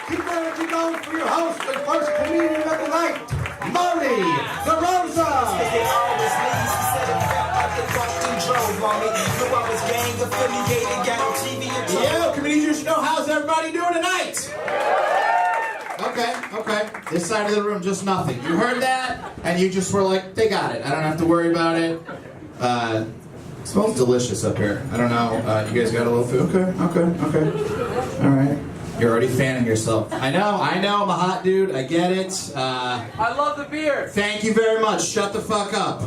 keep energy going for your host and first comedian of the night, Marty DeRosa. Yo, comedians, you know, how's everybody doing tonight? Okay. This side of the room, just nothing. You heard that, and you just were like, they got it. I don't have to worry about it. It smells delicious up here. I don't know. You guys got a little food? Okay. All right. You're already fanning yourself. I know. I'm a hot dude. I get it. I love the beer. Thank you very much. Shut the fuck up.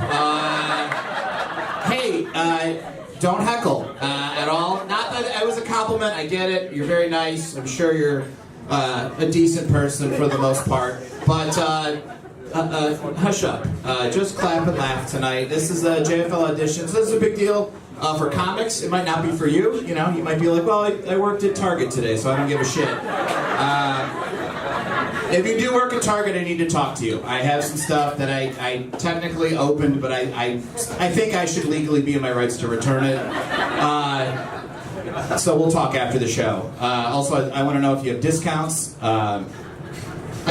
Hey, don't heckle at all. Not that it was a compliment. I get it. You're very nice. I'm sure you're a decent person for the most part. But hush up. Just clap and laugh tonight. This is a JFL audition. So this is a big deal. For comics, it might not be for you. You know, you might be like, well, I worked at Target today, so I don't give a shit. If you do work at Target, I need to talk to you. I have some stuff that I technically opened, but I think I should legally be in my rights to return it. So we'll talk after the show. Also, I want to know if you have discounts. I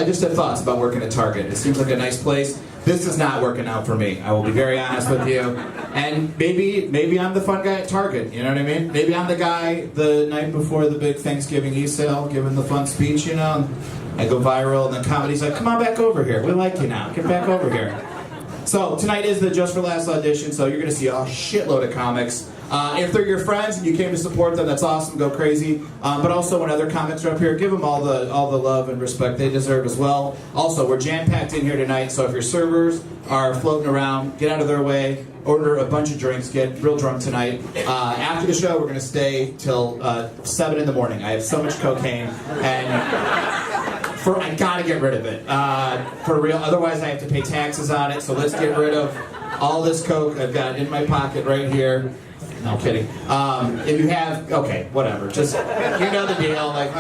just have thoughts about working at Target. It seems like a nice place. This is not working out for me. I will be very honest with you. And maybe I'm the fun guy at Target, you know what I mean? Maybe I'm the guy the night before the big Thanksgiving e-sale giving the fun speech, you know? I go viral and then comedy's like, come on back over here. We like you now. Get back over here. So tonight is the Just for Laughs audition, so you're going to see a shitload of comics. If they're your friends and you came to support them, that's awesome. Go crazy. But also, when other comics are up here, give them all the love and respect they deserve as well. Also, we're jam-packed in here tonight, so if your servers are floating around, get out of their way. Order a bunch of drinks. Get real drunk tonight. After the show, we're going to stay till 7 in the morning. I have so much cocaine, and I gotta get rid of it for real. Otherwise, I have to pay taxes on it. So let's get rid of all this coke I've got in my pocket right here. No kidding. If you have, okay, whatever. Just, you know the deal. Like,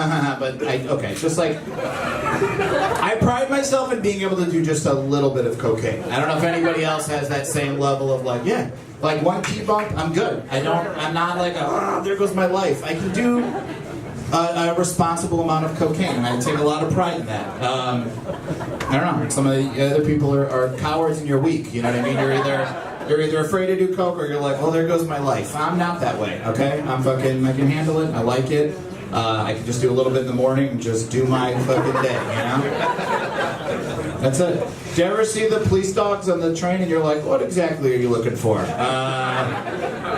just like, I pride myself in being able to do just a little bit of cocaine. I don't know if anybody else has that same level of like, yeah, like one key bump, I'm good. I'm not like, there goes my life. I can do a responsible amount of cocaine, and I take a lot of pride in that. I don't know. Some of the other people are cowards and you're weak. You know what I mean? You're either afraid to do coke or you're like, well, there goes my life. I'm not that way, okay? I can handle it. I like it. I can just do a little bit in the morning and just do my fucking day, you know? That's it. Do you ever see the police dogs on the train and you're like, what exactly are you looking for?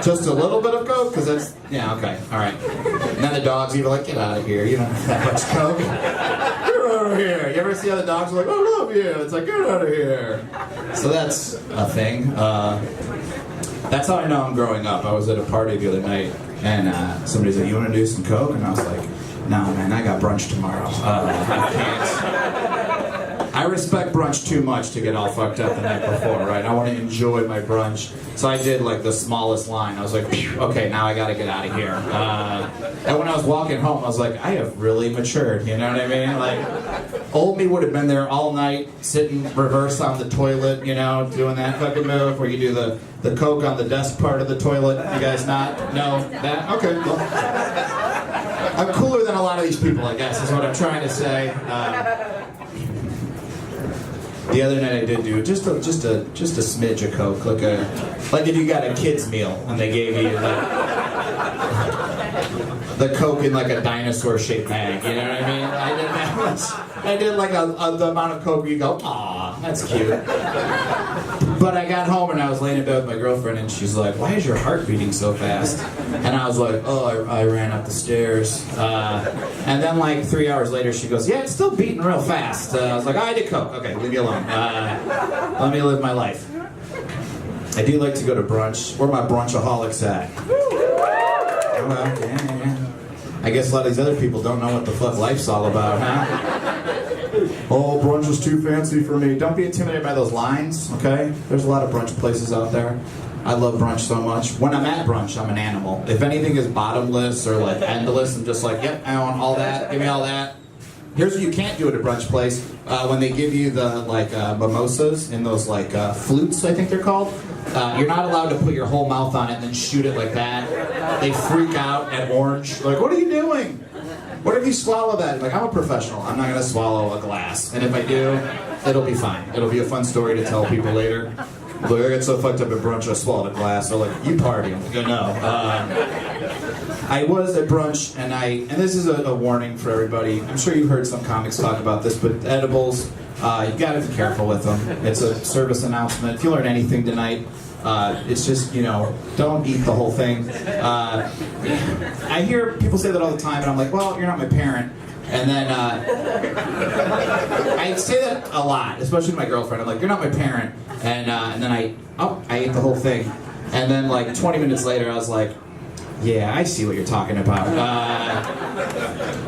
Just a little bit of coke? Because that's, yeah, okay, all right. And then the dogs, you're like, get out of here. You don't have that much coke. Get out of here. You ever see how the dogs are like, I love you. It's like, get out of here. So that's a thing. That's how I know I'm growing up. I was at a party the other night, and somebody said, you want to do some coke? And I was like, no, man, I got brunch tomorrow. I can't. I respect brunch too much to get all fucked up the night before, right? I want to enjoy my brunch. So I did like the smallest line. I was like, okay, now I gotta get out of here. And when I was walking home, I was like, I have really matured, you know what I mean? Like, old me would have been there all night, sitting reverse on the toilet, you know, doing that fucking move where you do the coke on the desk part of the toilet. You guys not know that? Okay, well. I'm cooler than a lot of these people, I guess, is what I'm trying to say. The other night I did do just a smidge of coke, like if you got a kid's meal and they gave you the coke in like a dinosaur-shaped bag. You know what I mean? I did that much. I did like the amount of coke where you go, aw, that's cute. But I got home and I was laying in bed with my girlfriend and she's like, why is your heart beating so fast? And I was like, oh, I ran up the stairs. And then like 3 hours later she goes, yeah, it's still beating real fast. I was like, oh, I did coke. Okay, leave me alone. Let me live my life. I do like to go to brunch. Where are my brunchaholics at? Oh, well, yeah. I guess a lot of these other people don't know what the fuck life's all about, huh? Oh, brunch is too fancy for me. Don't be intimidated by those lines, okay? There's a lot of brunch places out there. I love brunch so much. When I'm at brunch, I'm an animal. If anything is bottomless or like endless, I'm just like, yep, I want all that. Give me all that. Here's what you can't do at a brunch place. When they give you the like mimosas in those like flutes, I think they're called. You're not allowed to put your whole mouth on it and then shoot it like that. They freak out at orange. Like, what are you doing? what if you swallow that? Like, I'm a professional. I'm not going to swallow a glass. And if I do, it'll be fine. It'll be a fun story to tell people later. Look, I got so fucked up at brunch, I swallowed a glass. They're like, you party. I'm like, no. I was at brunch, and this is a warning for everybody. I'm sure you've heard some comics talk about this, but edibles, you've got to be careful with them. It's a service announcement. If you learn anything tonight, it's just, don't eat the whole thing. I hear people say that all the time, and I'm like, well, you're not my parent. And then I say that a lot, especially to my girlfriend. I'm like, you're not my parent. And then I ate the whole thing. And then like 20 minutes later, I was like, yeah, I see what you're talking about.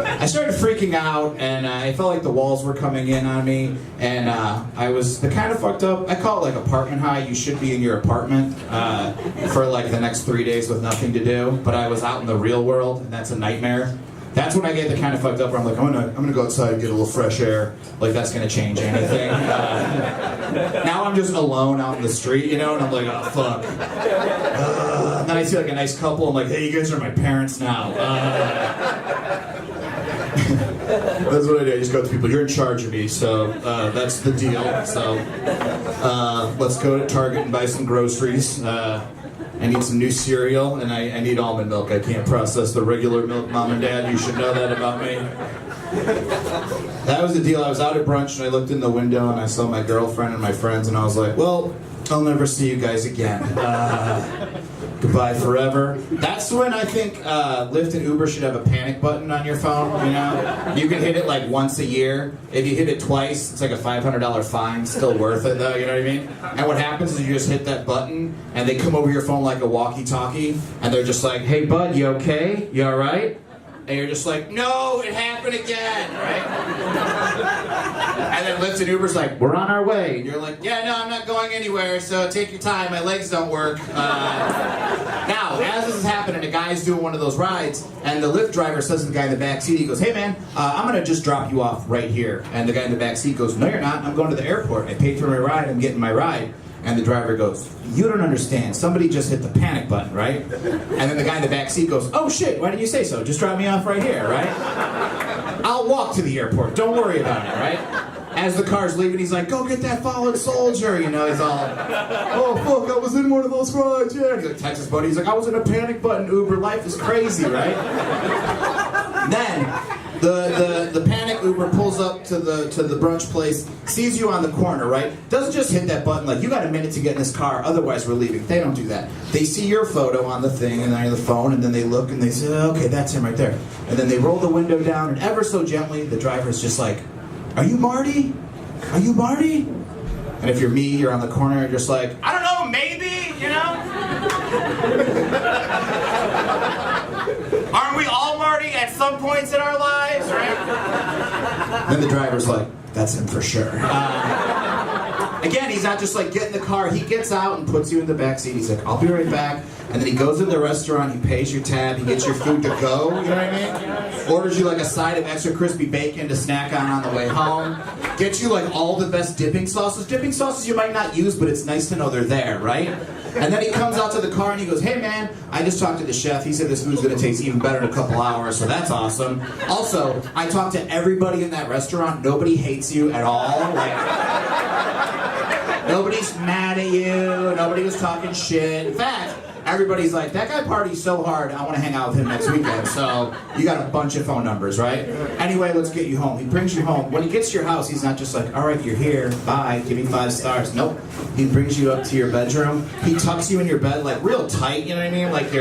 I started freaking out, and I felt like the walls were coming in on me, and I was the kind of fucked up. I call it like apartment high. You should be in your apartment for like the next 3 days with nothing to do, but I was out in the real world, and that's a nightmare. That's when I get the kind of fucked up where I'm like, I'm gonna go outside and get a little fresh air. Like, that's gonna change anything. Now I'm just alone out in the street, and I'm like, oh fuck. And then I see like a nice couple. I'm like, hey, you guys are my parents now. That's what I do. I just go to people. You're in charge of me, so that's the deal. So let's go to Target and buy some groceries. I need some new cereal, and I need almond milk. I can't process the regular milk, Mom and Dad. You should know that about me. That was the deal. I was out at brunch, and I looked in the window, and I saw my girlfriend and my friends, and I was like, well, I'll never see you guys again. Goodbye forever. That's when I think Lyft and Uber should have a panic button on your phone, You can hit it like once a year. If you hit it twice, it's like a $500 fine. Still worth it though, you know what I mean? And what happens is you just hit that button, and they come over your phone like a walkie-talkie, and they're just like, hey bud, you okay? You alright? And you're just like, no, it happened again, right? And then Lyft and Uber's like, we're on our way. And you're like, yeah, no, I'm not going anywhere, so take your time, my legs don't work. Now, as this is happening, a guy's doing one of those rides, and the Lyft driver says to the guy in the back seat, he goes, hey man, I'm gonna just drop you off right here. And the guy in the back seat goes, no you're not, I'm going to the airport. I paid for my ride, I'm getting my ride. And the driver goes, you don't understand. Somebody just hit the panic button, right? And then the guy in the back seat goes, oh shit, why didn't you say so? Just drop me off right here, right? I'll walk to the airport. Don't worry about it, right? As the car's leaving, he's like, go get that fallen soldier. He's all, oh fuck, I was in one of those rides, yeah. He's like, texts his buddy, he's like, I was in a panic button, Uber, life is crazy, right? Then, the panic Uber pulls up to the brunch place, sees you on the corner, right? Doesn't just hit that button like, you got a minute to get in this car, otherwise we're leaving. They don't do that. They see your photo on the thing and on the phone, and then they look and they say, okay, that's him right there. And then they roll the window down, and ever so gently, the driver's just like, are you Marty? Are you Marty? And if you're me, you're on the corner, you're just like, I don't know, maybe, Aren't we all Marty at some points in our lives, right? Then the driver's like, that's him for sure. Again, he's not just like, get in the car. He gets out and puts you in the back seat. He's like, I'll be right back. And then he goes in the restaurant, he pays your tab, he gets your food to go, you know what I mean? Orders you like a side of extra crispy bacon to snack on the way home. Gets you like all the best dipping sauces. Dipping sauces you might not use, but it's nice to know they're there, right? And then he comes out to the car and he goes, hey man, I just talked to the chef. He said this food's gonna taste even better in a couple hours, so that's awesome. Also, I talked to everybody in that restaurant. Nobody hates you at all. Like, nobody's mad at you. Nobody was talking shit. In fact, everybody's like, that guy parties so hard, I want to hang out with him next weekend. So you got a bunch of phone numbers, right? Anyway, let's get you home. He brings you home. When he gets to your house, he's not just like, all right, you're here, bye, give me 5 stars. Nope. He brings you up to your bedroom. He tucks you in your bed like real tight, you know what I mean? Like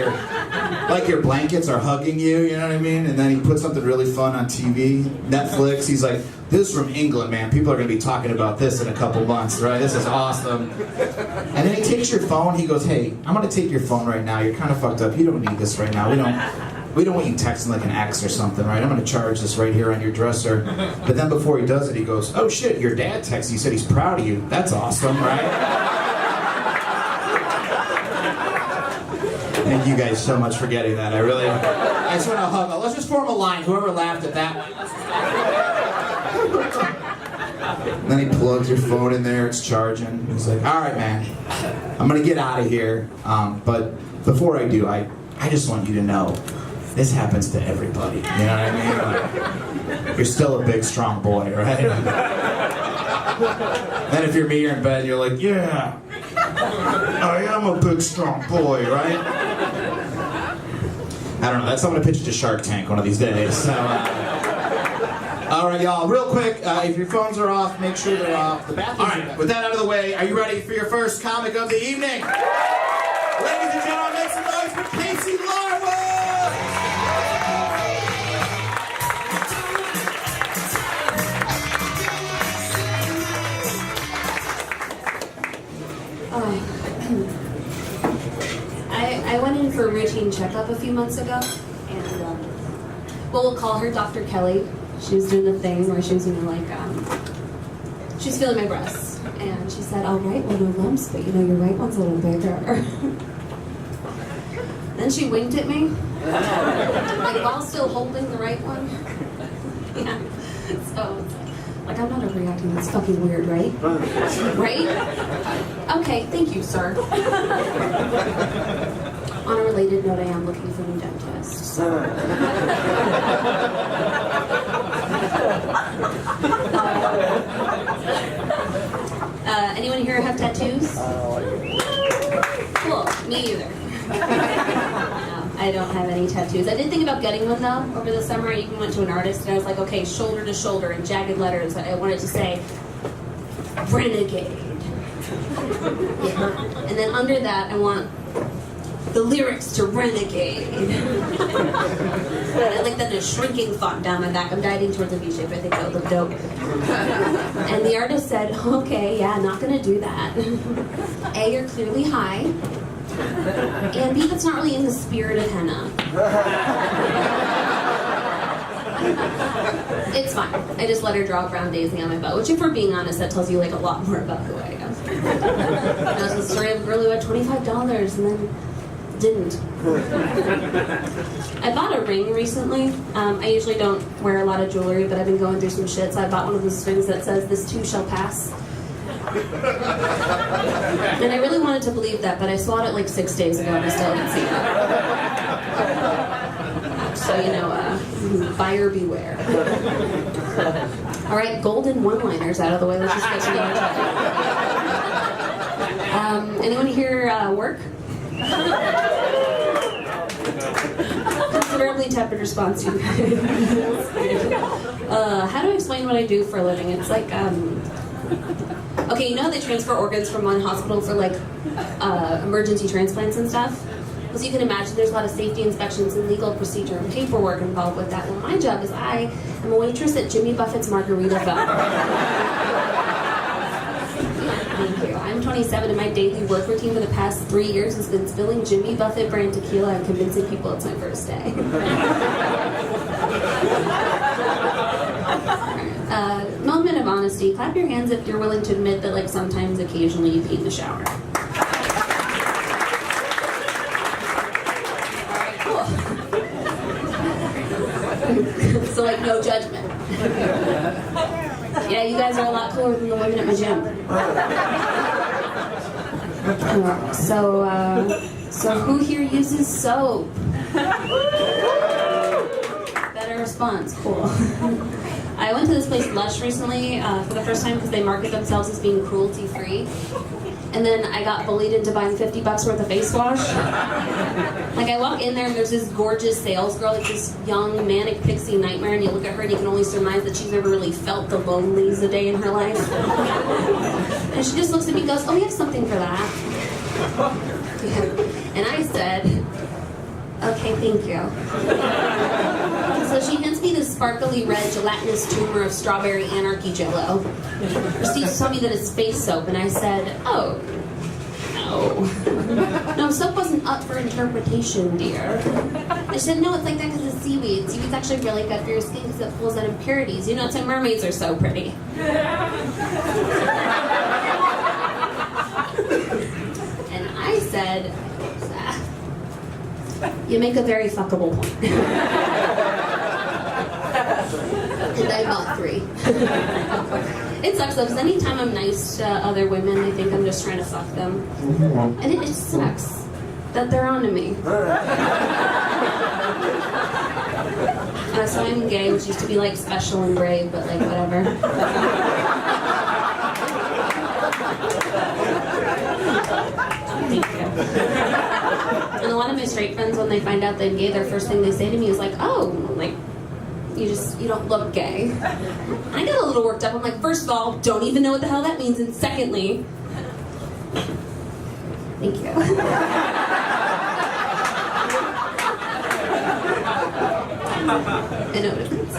your blankets are hugging you, you know what I mean? And then he puts something really fun on TV, Netflix. He's like, this is from England, man. People are going to be talking about this in a couple months, right? This is awesome. And then he takes your phone. He goes, hey, I'm going to take your phone right now. You're kind of fucked up. You don't need this right now. We don't want you texting like an ex or something, right? I'm going to charge this right here on your dresser. But then before he does it, he goes, oh shit, your dad texted you, said he's proud of you. That's awesome, right? Thank you guys so much for getting that. I just want to hug. Let's just form a line. Whoever laughed at that one. Then he plugs your phone in there, it's charging. He's like, all right, man, I'm gonna get out of here. But before I do, I just want you to know, this happens to everybody. You know what I mean? Like, you're still a big, strong boy, right? Then if you're me, you're in bed, you're like, yeah, I am a big, strong boy, right? I don't know. That's I'm gonna pitch it to Shark Tank one of these days. So, all right, y'all. Real quick, if your phones are off, make sure they're off. The bathrooms. All right. With that out of the way, are you ready for your first comic of the evening? Ladies and gentlemen, make some noise for Casey Larwood! I went in for a routine checkup a few months ago, and well, we'll call her Dr. Kelly. She was doing the thing where she was, she was feeling my breasts, and she said, "All right, well, no lumps, but your right one's a little bigger." Then she winked at me, like while still holding the right one. Yeah, so it's like I'm not overreacting. That's fucking weird, right? Right? Okay, thank you, sir. On a related note, I am looking for a new dentist. So. Anyone here have tattoos? Cool, me either. No, I don't have any tattoos. I did think about getting one though over the summer. I even went to an artist and I was like, okay, shoulder to shoulder in jagged letters. I wanted to say, Renegade. Yeah. And then under that, I want the lyrics to Renegade. I like that in a shrinking font down my back. I'm diving towards a V shape. I think that would look dope. And the artist said, okay, yeah, not gonna do that. A, you're clearly high. And B, that's not really in the spirit of henna. It's fine. I just let her draw a brown daisy on my butt, which if we're being honest, that tells you like a lot more about who I am. That was the story of a girl who had $25 and then didn't. I bought a ring recently. I usually don't wear a lot of jewelry, but I've been going through some shit, so I bought one of those rings that says, "This too shall pass." And I really wanted to believe that, but I swat it like 6 days ago and I still haven't seen it. So, buyer beware. All right, golden one-liners out of the way. Let's just get to the topic. Anyone here work? Considerably tepid response. How do I explain what I do for a living? It's like, okay, you know they transfer organs from one hospital for like emergency transplants and stuff? Well, so you can imagine there's a lot of safety inspections and legal procedure and paperwork involved with that. Well, my job is I am a waitress at Jimmy Buffett's Margaritaville. Thank you. I'm 27 and my daily work routine for the past 3 years has been spilling Jimmy Buffett brand tequila and convincing people it's my first day. Moment of honesty. Clap your hands if you're willing to admit that, like, sometimes, occasionally, you pee in the shower. Alright, cool. So, like, no judgment. Yeah, you guys are a lot cooler than the women at my gym. So who here uses soap? Better response, cool. I went to this place, Lush, recently for the first time because they market themselves as being cruelty-free. And then I got bullied into buying $50 worth of face wash. Like, I walk in there and there's this gorgeous sales girl, like this young manic pixie nightmare, and you look at her and you can only surmise that she's never really felt the lonelies a day in her life. And she just looks at me and goes, "Oh, we have something for that." And I said, "Okay, thank you." So she hands me this sparkly red gelatinous tumor of strawberry anarchy jello. Proceeds to tell me that it's face soap, and I said, "Oh, no. No, soap wasn't up for interpretation, dear." I said, "No, it's like that because it's seaweed. Seaweed's actually really good for your skin because it pulls out impurities. You know, it's why mermaids are so pretty." And I said, "You make a very fuckable point." And I bought 3. It sucks though, because anytime I'm nice to other women, they think I'm just trying to fuck them. And it sucks that they're onto me. So I'm gay, which used to be like special and brave, but like whatever. Thank you. And a lot of my straight friends, when they find out that I'm gay, their first thing they say to me is like, oh, like, you don't look gay. And I get a little worked up. I'm like, first of all, don't even know what the hell that means, and secondly, thank you. I know what it means.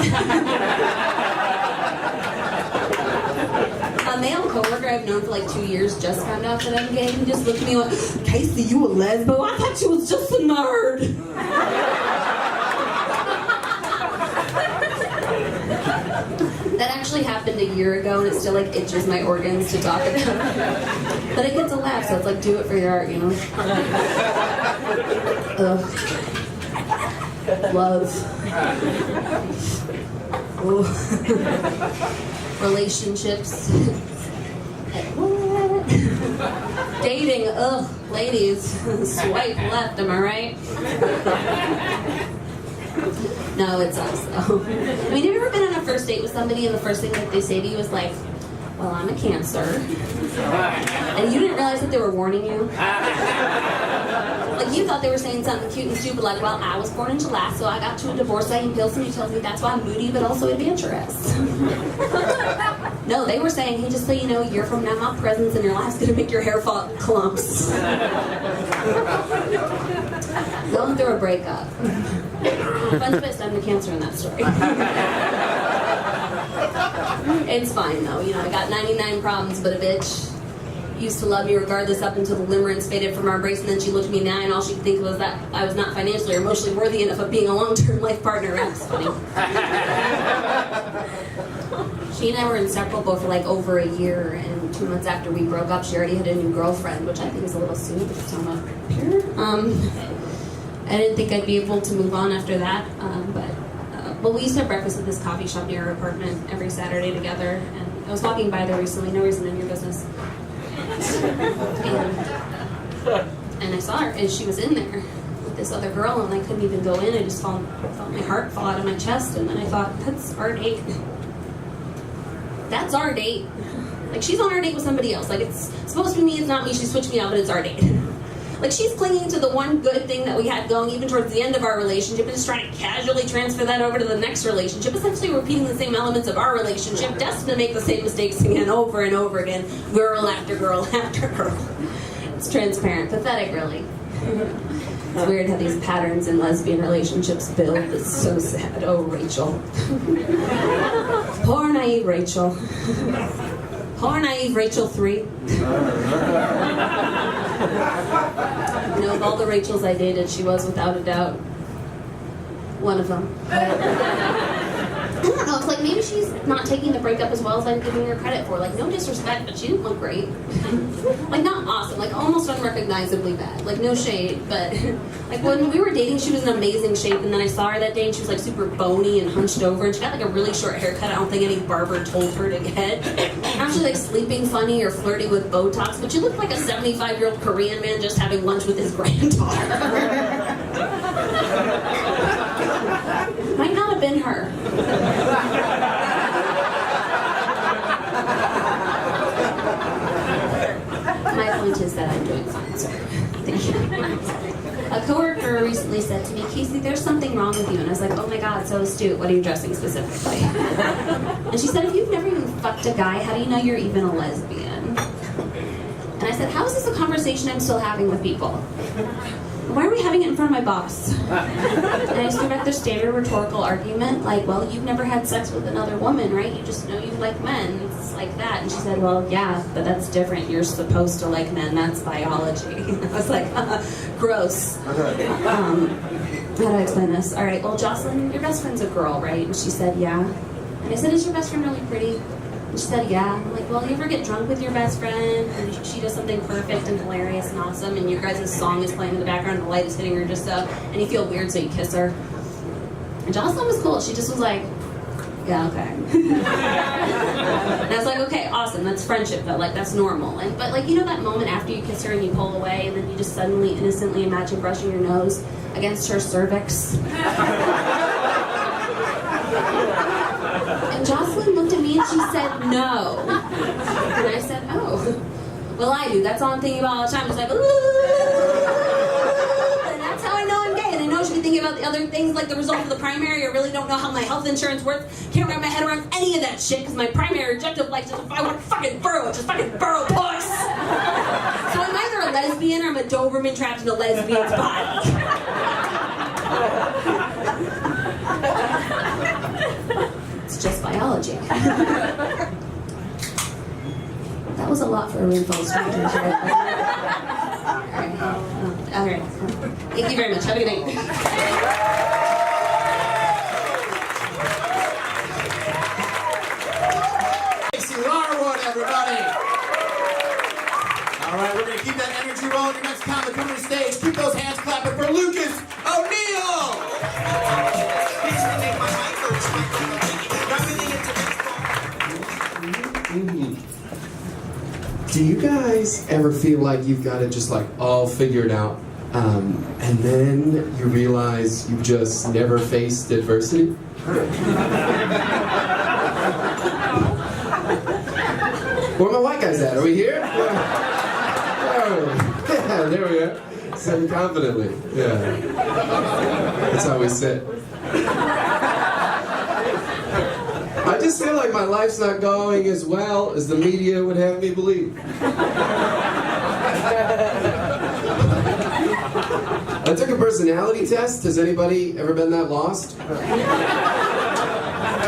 A male coworker I've known for like 2 years just found out that I'm gay. He just looked at me and went, Casey, you a lesbo? I thought you was just a nerd. That actually happened a year ago, and it still like itches my organs to talk about it. But it gets a laugh, so it's like, do it for your art, you know? Ugh. Love. Oh. Relationships. What? Dating. Ugh. Ladies. Swipe left, am I right? No, it sucks though. I mean, have you ever been on a first date with somebody and the first thing that they say to you is like, well, I'm a Cancer. And you didn't realize that they were warning you? Like, you thought they were saying something cute and stupid, like, well, I was born in July, so I got to a divorce in Pilsen. He tells me that's why I'm moody, but also adventurous. No, they were saying, hey, just so you know, a year from now, my presence in your life's gonna make your hair fall in clumps. Going through a breakup. Fun twist, I'm the Cancer in that story. It's fine, though. You know, I got 99 problems, but a bitch used to love me regardless up until the limerence faded from our embrace, and then she looked at me now and all she could think of was that I was not financially or emotionally worthy enough of being a long-term life partner. That's funny. She and I were inseparable for like over a year, and 2 months after we broke up, she already had a new girlfriend, which I think is a little soon because I'm up here. I didn't think I'd be able to move on after that, but we used to have breakfast at this coffee shop near our apartment every Saturday together, and I was walking by there recently, no reason in your business. And I saw her, and she was in there with this other girl, and I couldn't even go in. I just felt my heart fall out of my chest, and then I thought, that's our date. That's our date. Like, she's on our date with somebody else. Like, it's supposed to be me, it's not me. She switched me out, but it's our date. Like, she's clinging to the one good thing that we had going even towards the end of our relationship and just trying to casually transfer that over to the next relationship, essentially repeating the same elements of our relationship, destined to make the same mistakes again, over and over again, girl after girl after girl. It's transparent. Pathetic, really. It's weird how these patterns in lesbian relationships build. It's so sad. Oh, Rachel. Poor naive Rachel. Poor naive Rachel 3. You know, of all the Rachels I dated, she was without a doubt one of them. I don't know, it's like maybe she's not taking the breakup as well as I'm giving her credit for. Like, no disrespect, but she didn't look great. Like, not awesome, like almost unrecognizably bad. Like, no shade, but like when we were dating, she was in amazing shape, and then I saw her that day and she was like super bony and hunched over, and she got like a really short haircut I don't think any barber told her to get. Actually, like sleeping funny or flirting with Botox, but she looked like a 75-year-old Korean man just having lunch with his granddaughter. Might not have been her. My point is that I'm doing fine, sir. Thank you. A coworker recently said to me, Casey, there's something wrong with you. And I was like, oh my God, so astute. What are you dressing specifically? And she said, if you've never even fucked a guy, how do you know you're even a lesbian? And I said, how is this a conversation I'm still having with people? Why are we having it in front of my boss? And I just threw back their standard rhetorical argument, like, well, you've never had sex with another woman, right? You just know you like men. It's like that. And she said, well, yeah, but that's different. You're supposed to like men. That's biology. And I was like, gross. How do I explain this? All right, well, Jocelyn, your best friend's a girl, right? And she said, yeah. And I said, is your best friend really pretty? And she said, yeah. I'm like, well, you ever get drunk with your best friend and she does something perfect and hilarious and awesome and your guys' song is playing in the background and the light is hitting her just up and you feel weird so you kiss her? And Jocelyn was cool. She just was like, yeah, okay. And I was like, okay, awesome. That's friendship though. Like, that's normal. But like, you know that moment after you kiss her and you pull away and then you just suddenly innocently imagine brushing your nose against her cervix? said, no. And I said, oh. Well, I do. That's all I'm thinking about all the time. Just like, ooh. And that's how I know I'm gay. And I know I should be thinking about the other things, like the result of the primary. I really don't know how my health insurance works. Can't wrap my head around any of that shit, because my primary objective life is if I want to fucking burrow it, just fucking burrow puss. So I'm either a lesbian or I'm a Doberman trapped in a lesbian's body. It's just biology. That was a lot for a room full of strangers. All right. Thank you very much. Have a good night. Larwood, everybody. All right, we're going to keep that energy rolling. Your next comic coming to the stage. Keep those hands clapping for Lucas O'Neill. Do you guys ever feel like you've got it just like all figured out, and then you realize you've just never faced adversity? Where are my white guys at? Are we here? Oh, yeah, there we are. Sitting confidently. Yeah. That's how we sit. I just feel like my life's not going as well as the media would have me believe. I took a personality test. Has anybody ever been that lost?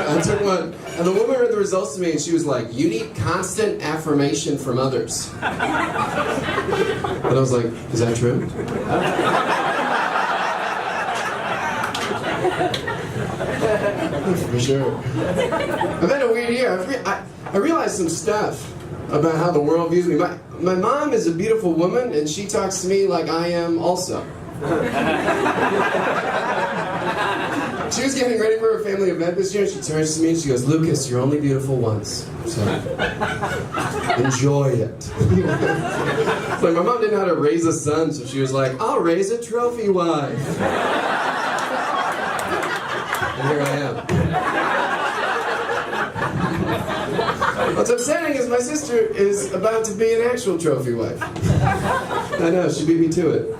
I took one, and the woman read the results to me, and she was like, "You need constant affirmation from others." And I was like, "Is that true?" For sure. I've had a weird year. I realized some stuff about how the world views me. My mom is a beautiful woman, and she talks to me like I am also. She was getting ready for her family event this year, and she turns to me and she goes, "Lucas, you're only beautiful once, so enjoy it." Like, my mom didn't know how to raise a son, so she was like, "I'll raise a trophy wife." And here I am. What's upsetting is my sister is about to be an actual trophy wife. I know, she beat me to it.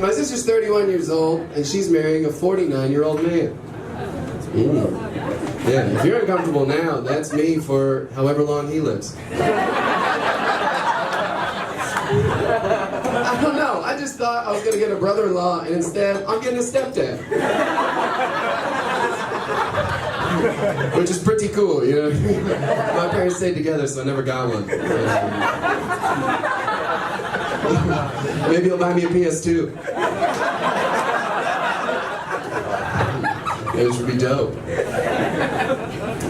My sister's 31 years old, and she's marrying a 49-year-old man. Yeah, if you're uncomfortable now, that's me for however long he lives. I don't know, I just thought I was going to get a brother-in-law, and instead, I'm getting a stepdad. Which is pretty cool, you know. My parents stayed together, so I never got one. Maybe he'll buy me a PS2. Which would be dope.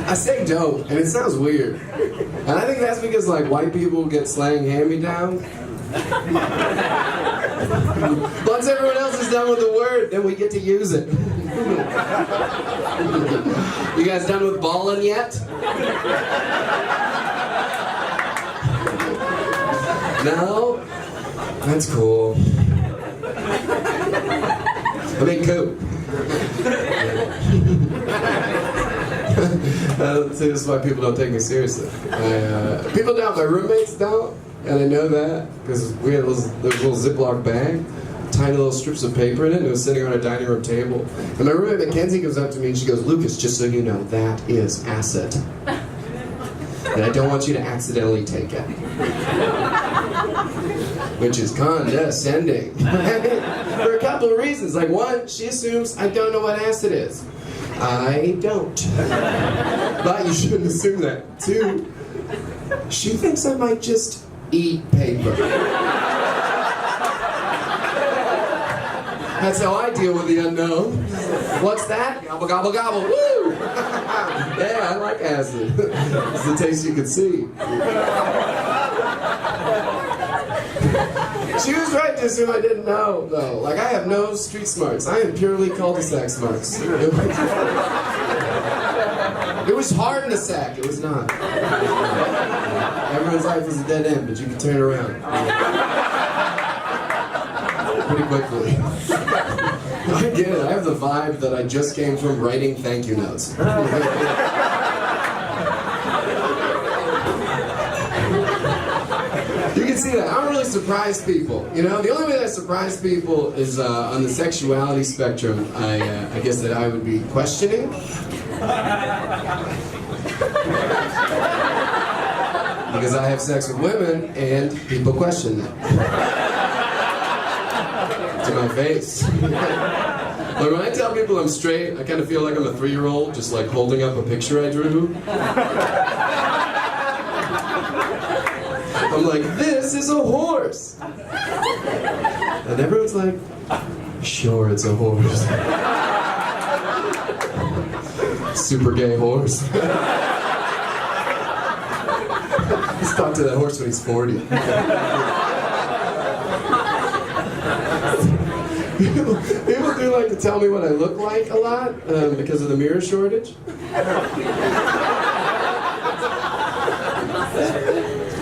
I say dope, and it sounds weird. And I think that's because, like, white people get slang hand-me-down. Once everyone else is done with the word, then we get to use it. You guys done with ballin' yet? No? That's cool. I mean, cool. See, this is why people don't take me seriously. People don't. My roommates don't, and I know that because we had those little Ziploc bag, tiny little strips of paper in it, and it was sitting on our dining room table. And my roommate Mackenzie comes up to me and she goes, "Lucas, just so you know, that is acid, and I don't want you to accidentally take it." Which is condescending. For a couple of reasons. Like, one, she assumes I don't know what acid is. I don't. But you shouldn't assume that. Two, she thinks I might just eat paper. That's how I deal with the unknown. What's that? Gobble, gobble, gobble. Woo! Yeah, I like acid. It's the taste you can see. She was right to assume I didn't know, though. Like, I have no street smarts. I am purely cul-de-sac smarts. It was hard in a sack. It was not. Everyone's life is a dead end, but you can turn it around. Pretty quickly. I get it. I have the vibe that I just came from writing thank you notes. You can see that. I don't really surprise people. You know, the only way that I surprise people is on the sexuality spectrum. I guess that I would be questioning. Because I have sex with women and people question that. To my face. But when I tell people I'm straight, I kind of feel like I'm a 3-year-old just like holding up a picture I drew. I'm like, this is a horse. And everyone's like, sure, it's a horse. Super gay horse. Let's talk to that horse when he's 40. People do like to tell me what I look like a lot because of the mirror shortage.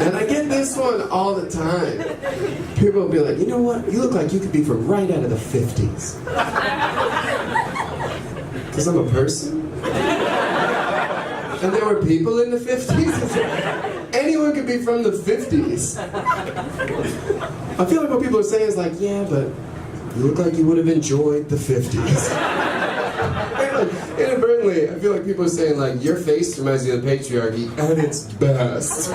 And I get this one all the time. People will be like, you know what? You look like you could be from right out of the 50s. Because I'm a person. And there were people in the 50s. Anyone could be from the 50s. I feel like what people are saying is like, yeah, but you look like you would have enjoyed the 50s. Like, inadvertently, I feel like people are saying like, your face reminds me of the patriarchy at its best.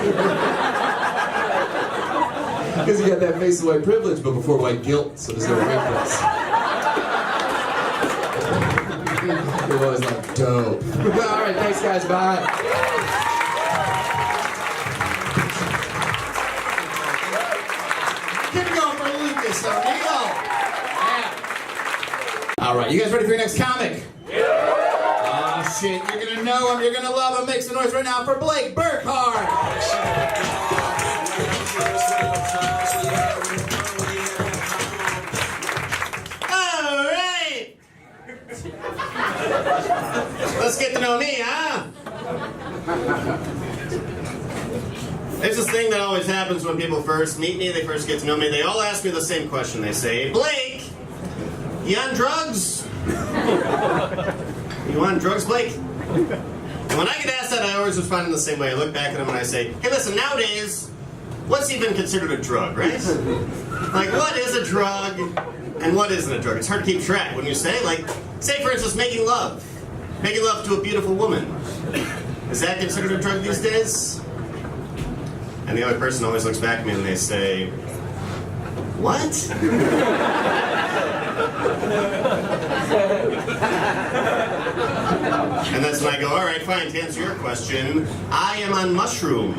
Because you got that face of white privilege, but before white guilt, so there's no wrinkles. You're always like, dope. Alright, thanks guys, bye. Keep it going for Lucas, so here you go. Yeah. Alright, you guys ready for your next comic? Oh shit, you're gonna know him, you're gonna love him. Make some noise right now for Blake Burkhart. Alright! Let's get to know me, huh? There's this thing that always happens when people first meet me, they first get to know me. They all ask me the same question. They say, Blake, you on drugs? You on drugs, Blake? And when I get asked that, I always respond in the same way. I look back at them and I say, hey, listen, nowadays, what's even considered a drug, right? Like, what is a drug and what isn't a drug? It's hard to keep track. When you say, like, say, for instance, making love. Making love to a beautiful woman. Is that considered a drug these days? And the other person always looks back at me and they say, what? And that's when I go, all right, fine, to answer your question, I am on mushrooms.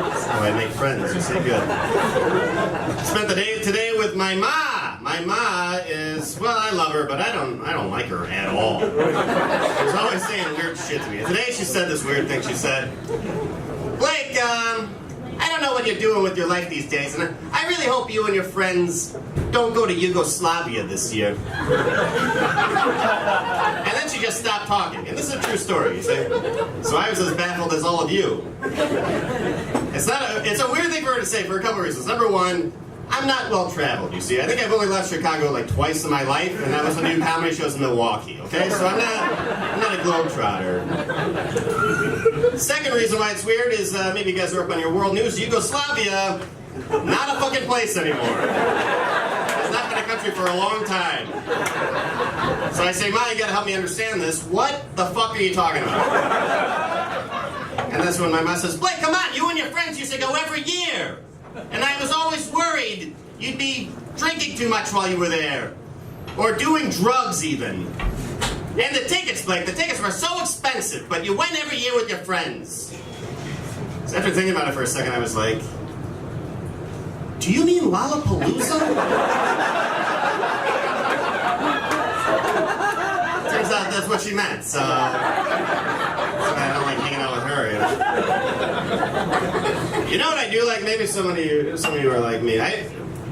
That's how I make friends, you say good. Spent the day today with my ma. My ma is, well, I love her, but I don't like her at all. She's always saying weird shit to me. Today she said this weird thing. She said, Blake, I don't know what you're doing with your life these days, and I really hope you and your friends don't go to Yugoslavia this year. And then she just stopped talking. And this is a true story, you see. So I was as baffled as all of you. It's a weird thing for her to say for a couple of reasons. Number one, I'm not well traveled, you see. I think I've only left Chicago like twice in my life, and that was when I do comedy shows in Milwaukee, okay? So I'm not a globetrotter. The second reason why it's weird is maybe you guys are up on your world news. Yugoslavia, not a fucking place anymore. It's not been a country for a long time. So I say, Ma, you gotta help me understand this. What the fuck are you talking about? And that's when my mom says, Blake, come on, you and your friends used to go every year. And I was always worried you'd be drinking too much while you were there. Or doing drugs, even. And the tickets, Blake, the tickets were so expensive, but you went every year with your friends. So after thinking about it for a second, I was like, do you mean Lollapalooza? Turns out that's what she meant, so I don't like hanging out with her, you know? You know what I do like? Maybe some of you are like me.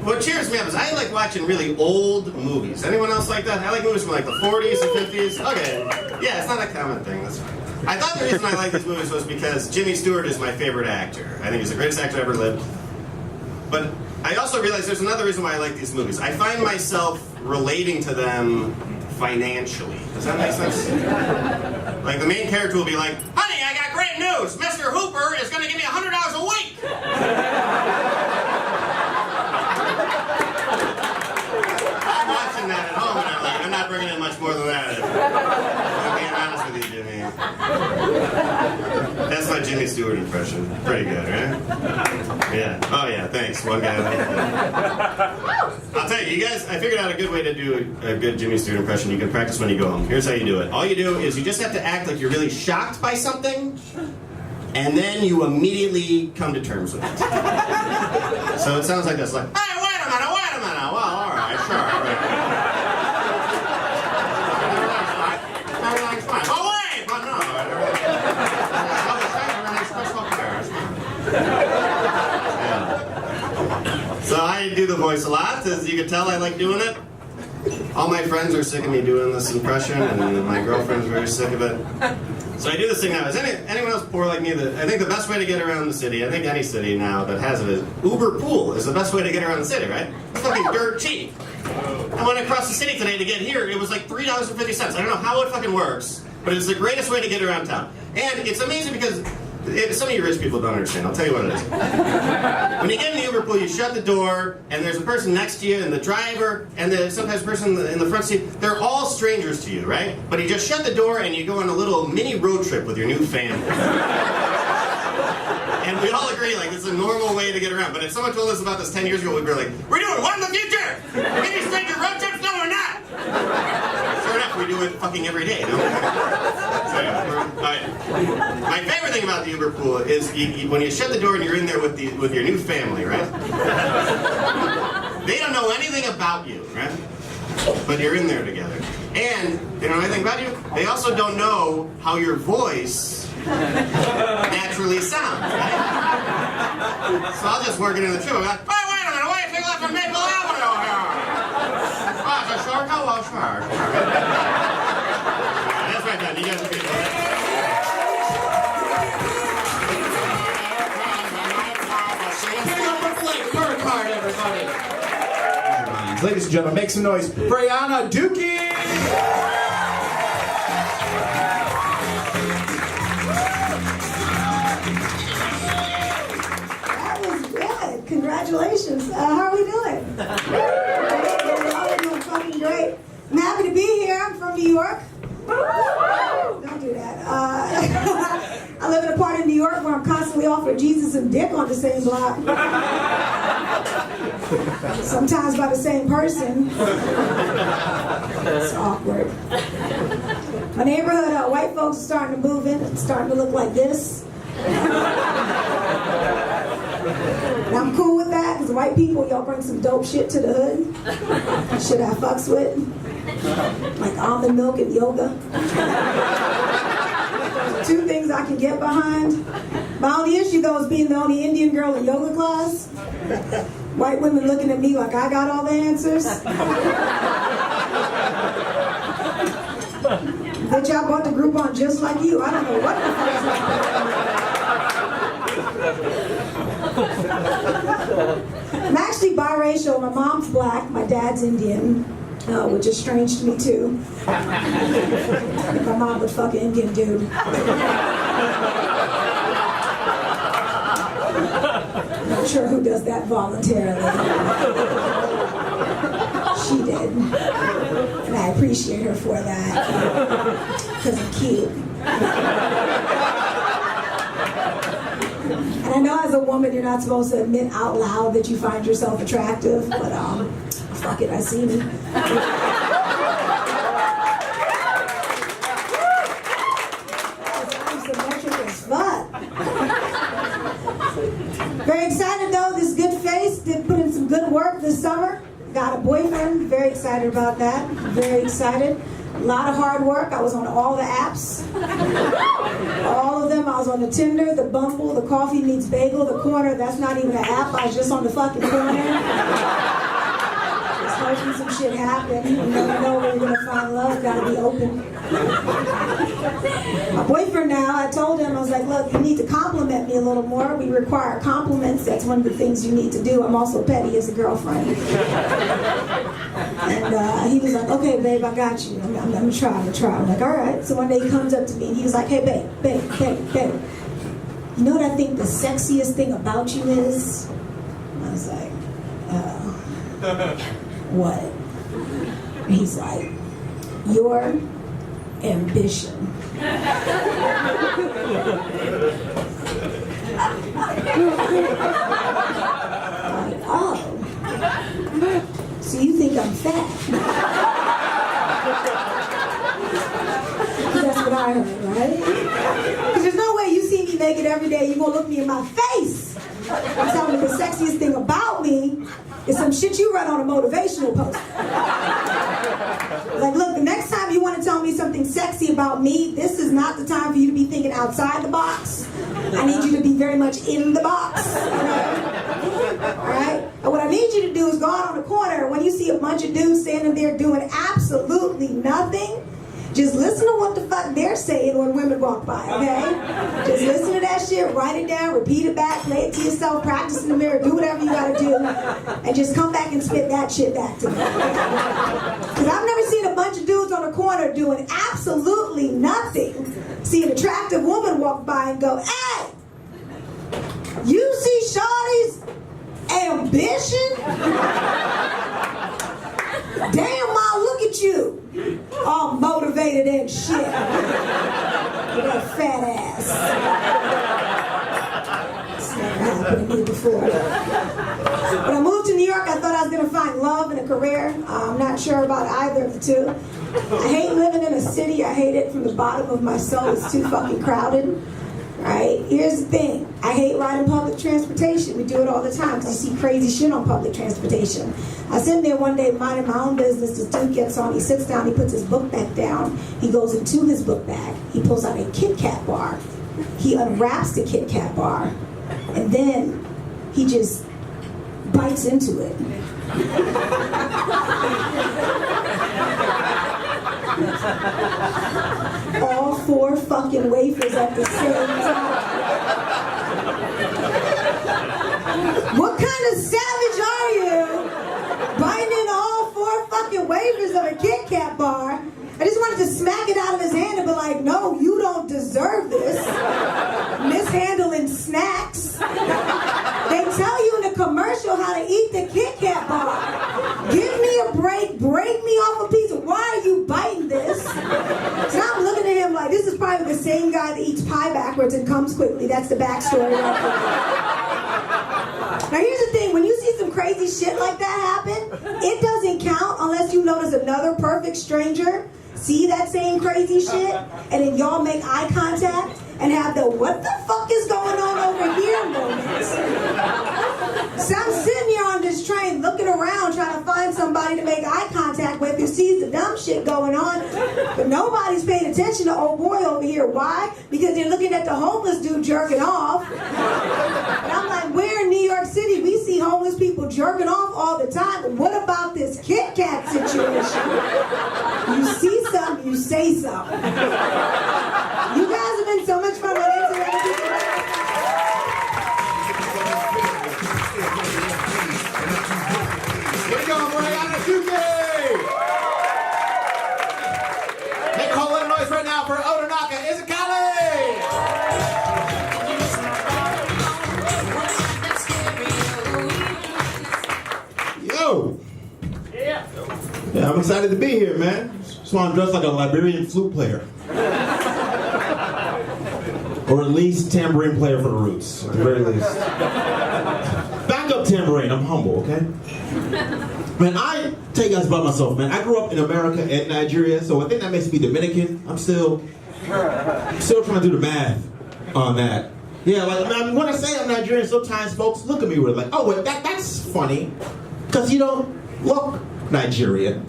What cheers me up is I like watching really old movies. Anyone else like that? I like movies from like the 40s and 50s. Okay. Yeah, it's not a common thing. That's fine. I thought the reason I like these movies was because Jimmy Stewart is my favorite actor. I think he's the greatest actor ever lived. But I also realized there's another reason why I like these movies. I find myself relating to them financially. Does that make sense? Like the main character will be like, honey, I got great great news! Mr. Hooper is going to give me $100 a week! I'm watching that at home and I'm like, I'm not bringing in much more than that. I'm being honest with you, Jimmy. That's my Jimmy Stewart impression. Pretty good, right? Yeah. Oh yeah, thanks. One guy. I'll tell you, guys, I figured out a good way to do a good Jimmy Stewart impression. You can practice when you go home. Here's how you do it. All you do is you just have to act like you're really shocked by something, and then you immediately come to terms with it. So it sounds like this, like, hey, wait a minute. Well, all right, sure. Right. Everything's fine. Oh, wait, but no. Everything's crystal clear. Yeah. So I do the voice a lot. As you can tell, I like doing it. All my friends are sick of me doing this impression, and my girlfriend's very sick of it. So I do this thing now. Is anyone else poor like me? I think the best way to get around the city, I think any city now that has it, is Uber Pool is the best way to get around the city, right? It's fucking dirt cheap. I went across the city today to get here. It was like $3.50. I don't know how it fucking works, but it's the greatest way to get around town. And it's amazing because some of you rich people don't understand. I'll tell you what it is. When you get in the Uber Pool, you shut the door, and there's a person next to you, and the driver, and sometimes a person in the front seat. They're all strangers to you, right? But you just shut the door, and you go on a little mini road trip with your new family. And we all agree, like, it's a normal way to get around. But if someone told us about this 10 years ago, we'd be like, we're doing what in the future? Mini stranger road trips? No, we're not! Sure enough, we do it fucking every day, no? So, my favorite thing about the Uber Pool is when you shut the door and you're in there with your new family, right? They don't know anything about you, right? But you're in there together. And they don't know anything about you. They also don't know how your voice naturally sounds, right? So I'll just work it in the tube. I'm like, oh, wait a minute, wait, take left from Maple Avenue here. Oh, it's a shortcut? Well, sure. That's right, then. You guys are good. Burkhart, everybody. Ladies and gentlemen, make some noise for Ayanna Dookie! That was good. Congratulations. How are we doing? We're all doing fucking great. I'm happy to be here. I'm from New York. Don't do that. I live in a part of New York where I'm constantly offered Jesus and dick on the same block. Sometimes by the same person. It's awkward. My neighborhood, white folks are starting to move in. It's starting to look like this. And I'm cool with that, because white people, y'all bring some dope shit to the hood. Shit I fucks with. Like almond milk and yoga. Two things I can get behind. My only issue, though, is being the only Indian girl in yoga class. White women looking at me like I got all the answers. Bitch, I bought the Groupon just like you. I don't know what the fuck's I'm actually biracial. My mom's black, my dad's Indian, which is strange to me too. My mom would fuck an Indian dude. Not sure who does that voluntarily. She did. And I appreciate her for that. Because I'm cute. And I know as a woman you're not supposed to admit out loud that you find yourself attractive, but fuck it, I seen it. I'm symmetric as fuck. Very excited though, this good face did put in some good work this summer. Got a boyfriend, very excited about that. Very excited. A lot of hard work. I was on all the apps. All of them. I was on the Tinder, the Bumble, the Coffee Meets Bagel, the Corner. That's not even an app. I was just on the fucking corner. Just hoping some shit happen. You never know where you're going to find love. Got to be open. My boyfriend now, I told him, I was like, look, you need to compliment me a little more. We require compliments. That's one of the things you need to do. I'm also petty as a girlfriend. And he was like, okay, babe, I got you. I'm gonna try. I'm like, all right. So one day he comes up to me and he was like, hey, babe. you know what I think the sexiest thing about you is? I was like, what? And he's like, your ambition. Like, oh, so you think I'm fat? That's what I heard, right? Because there's no way you see me naked every day, you're gonna look me in my face and tell me the sexiest thing about me is some shit you run on a motivational poster. Like, look, the next time you want to tell me something sexy about me, this is not the time for you to be thinking outside the box. I need you to be very much in the box. Alright? And what I need you to do is go out on the corner, when you see a bunch of dudes standing there doing absolutely nothing, just listen to what the fuck they're saying when women walk by, okay? Just listen to that shit, write it down, repeat it back, play it to yourself, practice in the mirror, do whatever you gotta do, and just come back and spit that shit back to me. Because I've never seen a bunch of dudes on the corner doing absolutely nothing, see an attractive woman walk by and go, hey, you see Shawty's ambition? Damn, Ma, look at you. All motivated and shit. With that fat ass. It's never happened to me before. When I moved to New York, I thought I was going to find love and a career. I'm not sure about either of the two. I hate living in a city. I hate it from the bottom of my soul. It's too fucking crowded. Right? Here's the thing. I hate riding public transportation. We do it all the time because you see crazy shit on public transportation. I was sitting there one day minding my own business. This dude gets on, he sits down, he puts his book back down. He goes into his book bag. He pulls out a Kit Kat bar. He unwraps the Kit Kat bar. And then he just bites into it. All 4 fucking wafers at the same time. What kind of savage are you? Biting in all 4 fucking wafers of a Kit Kat bar. I just wanted to smack it out of his hand and be like, no, you don't deserve this. Mishandling snacks. They tell you in the commercial how to eat the Kit Kat bar. Give me a break, break me off a piece. Why are you biting this? So I'm looking at him like, this is probably the same guy that eats pie backwards and comes quickly. That's the backstory. Now here's the thing, when you see some crazy shit like that happen, it doesn't count unless you notice another perfect stranger see that same crazy shit, and then y'all make eye contact and have the what the fuck is going on over here moments. So I'm sitting here on this train looking around trying to find somebody to make eye contact with who sees the dumb shit going on, but nobody's paying attention to old boy over here. Why? Because they're looking at the homeless dude jerking off. And I'm like, we're in New York City, we see homeless people jerking off all the time, but what about this Kit Kat situation? You see something, you say something. You guys have been so much fun on Instagram. Here we go, for Ayanna Dookie! Make a whole lot of noise right now for Odinaka Ezeokoli! Yo! Yeah, I'm excited to be here, man. Just want to dress like a Liberian flute player. Or at least tambourine player for the Roots, at the very least. Backup tambourine, I'm humble, okay? Man, I tell you guys about myself, man. I grew up in America and Nigeria, so I think that makes me Dominican. I'm still trying to do the math on that. Yeah, like, man, when I say I'm Nigerian, sometimes folks look at me with like, oh, wait, that's funny, because you don't look Nigerian.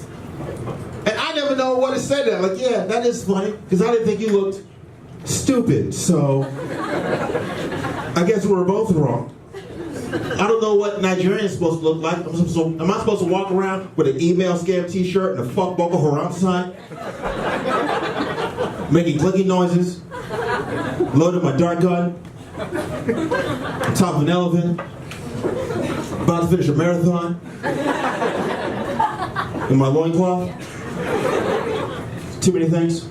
And I never know what to say to that. Like, yeah, that is funny, because I didn't think you looked stupid, so I guess we were both wrong. I don't know what Nigerian is supposed to look like. Am I supposed to walk around with an email scam t-shirt and a fuck Boko Haram sign? Making clicking noises? Loading my dart gun? On top of an elephant? About to finish a marathon? In my loincloth? Too many things?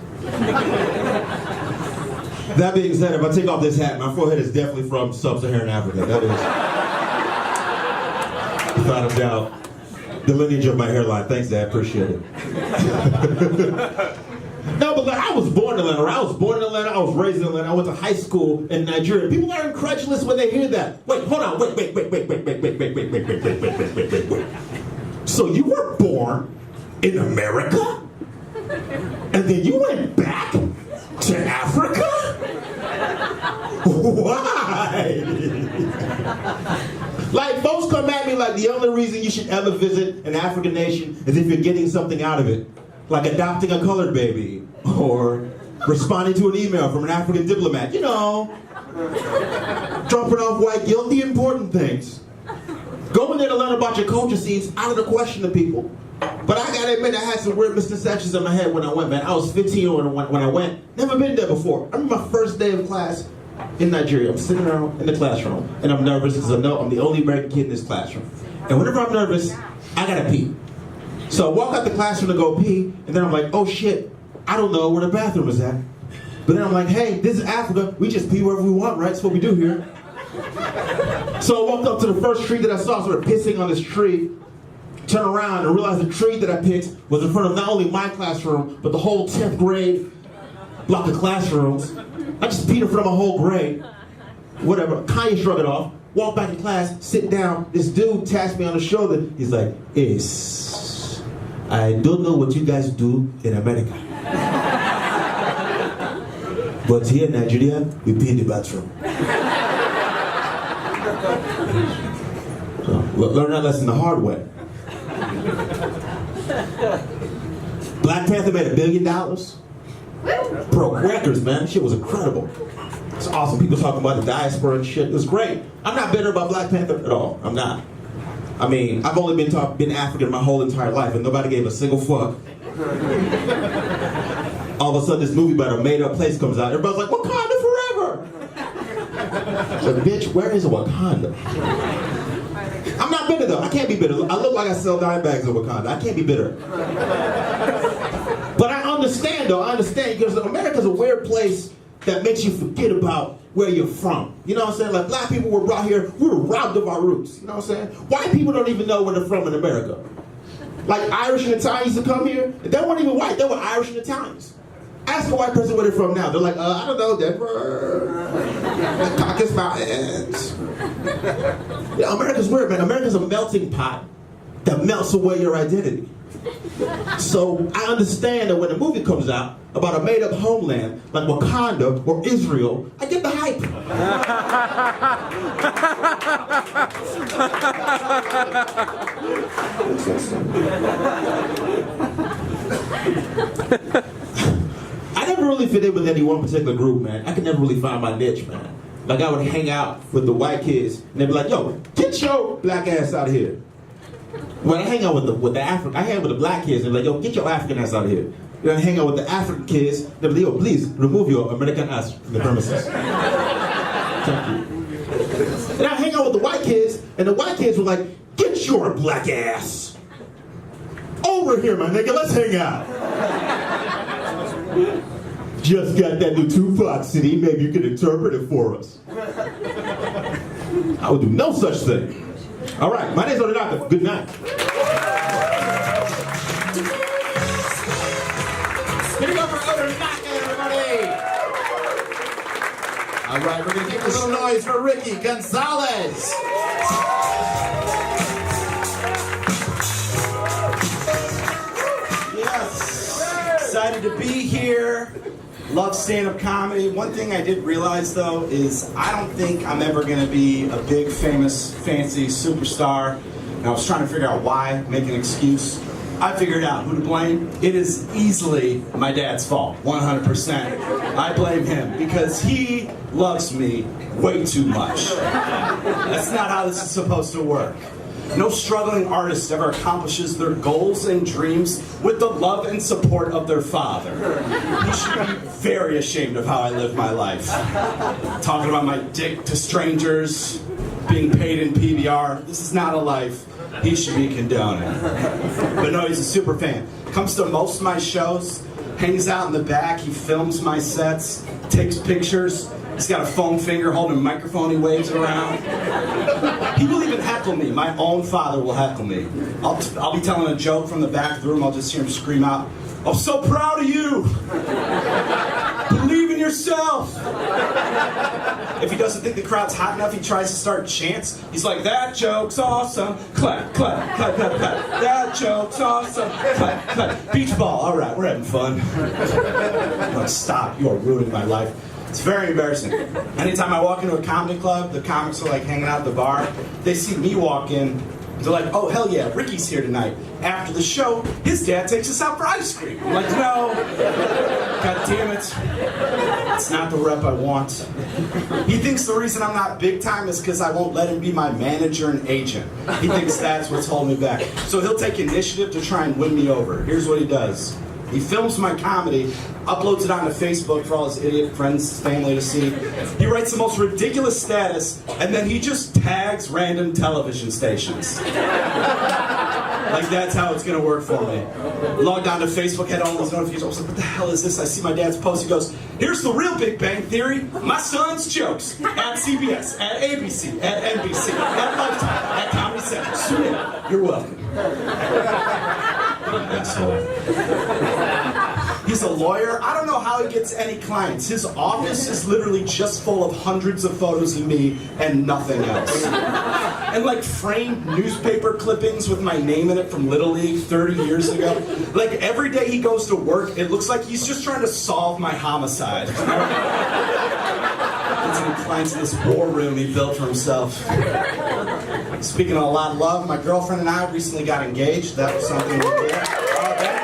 That being said, if I take off this hat, my forehead is definitely from sub-Saharan Africa. That is, without a doubt, the lineage of my hairline. Thanks, Dad. Appreciate it. No, but like, I was born in Atlanta. I was born in Atlanta. I was raised in Atlanta. I went to high school in Nigeria. People are incredulous when they hear that. Wait, hold on. Wait. So you were born in America? And then you went back to Africa? Why? Like, folks come at me like the only reason you should ever visit an African nation is if you're getting something out of it. Like adopting a colored baby, or responding to an email from an African diplomat. You know, dropping off white guilt, the important things. Going there to learn about your culture seems out of the question to people. But I gotta admit, I had some weird misconceptions in my head when I went, man. I was 15 when I went. Never been there before. I remember my first day of class in Nigeria. I'm sitting around in the classroom, and I'm nervous because I know I'm the only American kid in this classroom. And whenever I'm nervous, I gotta pee. So I walk out the classroom to go pee, and then I'm like, oh shit, I don't know where the bathroom is at. But then I'm like, hey, this is Africa. We just pee wherever we want, right? That's what we do here. So I walked up to the first tree that I saw, started pissing on this tree, turn around and realized the tree that I picked was in front of not only my classroom, but the whole 10th grade block of classrooms. I just peed in front of my whole grade. Whatever, Kanye shrugged it off, walked back to class, sit down. This dude taps me on the shoulder. He's like, I don't know what you guys do in America. But here in Nigeria, we pee in the bathroom. So, learn that lesson the hard way. Black Panther made $1 billion. Broke records, man. Shit was incredible. It's awesome. People talking about the diaspora and shit. It was great. I'm not bitter about Black Panther at all. I'm not. I mean, I've only been African my whole entire life, and nobody gave a single fuck. All of a sudden, this movie about a made-up place comes out. Everybody's like, Wakanda forever! So, bitch, where is Wakanda? I'm not bitter, though. I can't be bitter. I look like I sell 9 bags of Wakanda. I can't be bitter. But I understand, though. I understand, because America's a weird place that makes you forget about where you're from. You know what I'm saying? Like, black people were brought here, we were robbed of our roots. You know what I'm saying? White people don't even know where they're from in America. Like, Irish and Italians used to come here, and they weren't even white, they were Irish and Italians. Ask a white person where they're from now. They're like, I don't know, Denver, Caucasus Mountains. Yeah, America's weird, man. America's a melting pot that melts away your identity. So I understand that when a movie comes out about a made-up homeland like Wakanda or Israel, I get the hype. I never really fit in with any one particular group, man. I could never really find my niche, man. Like, I would hang out with the white kids, and they'd be like, yo, get your black ass out of here. When I hang out with the African, I hang out with the black kids, and they're like, yo, get your African ass out of here. Then I hang out with the African kids, they're like, yo, please, remove your American ass from the premises. Thank you. And I hang out with the white kids, and the white kids were like, get your black ass over here, my nigga, let's hang out. Just got that new Tupac CD, maybe you can interpret it for us. I would do no such thing. All right, my name's Odinaka. Good night. Give it up for Odinaka, everybody. All right, we're gonna give a little noise for Ricky Gonzalez. Yes, excited to be here. Love stand-up comedy. One thing I did realize, though, is I don't think I'm ever going to be a big, famous, fancy superstar. And I was trying to figure out why, make an excuse. I figured out who to blame. It is easily my dad's fault, 100%. I blame him because he loves me way too much. That's not how this is supposed to work. No struggling artist ever accomplishes their goals and dreams with the love and support of their father. He should be very ashamed of how I live my life. Talking about my dick to strangers, being paid in PBR. This is not a life he should be condoning. But no, he's a super fan. Comes to most of my shows. hangs out in the back. He films my sets, takes pictures. He's got a foam finger holding a microphone he waves around. He will even heckle me. My own father will heckle me. I'll be telling a joke from the back of the room. I'll just hear him scream out, "I'm so proud of you! Believe in yourself!" If he doesn't think the crowd's hot enough, he tries to start chants. He's like, "That joke's awesome! Clap, clap, clap, clap, clap! That joke's awesome! Clap, clap! Beach ball! All right, we're having fun." I'm like, "Stop! You are ruining my life." It's very embarrassing. Anytime I walk into a comedy club, the comics are like hanging out at the bar. They see me walk in. They're like, "Oh, hell yeah, Ricky's here tonight." After the show, his dad takes us out for ice cream. I'm like, "No. God damn it. It's not the rep I want." He thinks the reason I'm not big time is because I won't let him be my manager and agent. He thinks that's what's holding me back. So he'll take initiative to try and win me over. Here's what he does. He films my comedy, uploads it onto Facebook for all his idiot friends, family to see. He writes the most ridiculous status, and then he just tags random television stations. Like, that's how it's gonna work for me. Logged onto Facebook, had all these notifications. I was like, "What the hell is this?" I see my dad's post. He goes, "Here's the real Big Bang Theory. My son's jokes at CBS, at ABC, at NBC, at Lifetime, at Comedy Central. Tune in. You're welcome." Asshole. He's a lawyer. I don't know how he gets any clients. His office is literally just full of hundreds of photos of me and nothing else. And like framed newspaper clippings with my name in it from Little League 30 years ago. Like every day he goes to work, it looks like he's just trying to solve my homicide. Gets any clients in this war room he built for himself. Speaking of a lot of love, my girlfriend and I recently got engaged. That was something we did. Oh, thank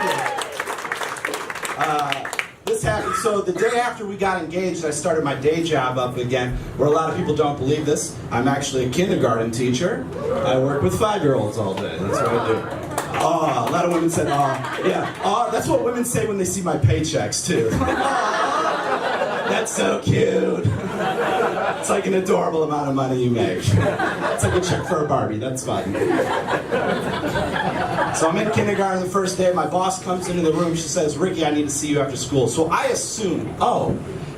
you. This happened, so the day after we got engaged, I started my day job up again, where a lot of people don't believe this. I'm actually a kindergarten teacher. I work with 5-year-olds all day. That's what I do. Oh, a lot of women said, "Oh, yeah." Oh, that's what women say when they see my paychecks, too. That's so cute. It's like an adorable amount of money you make. It's like a check for a Barbie. That's fine. So I'm in kindergarten the first day. My boss comes into the room. She says, "Ricky, I need to see you after school." So I assume, oh,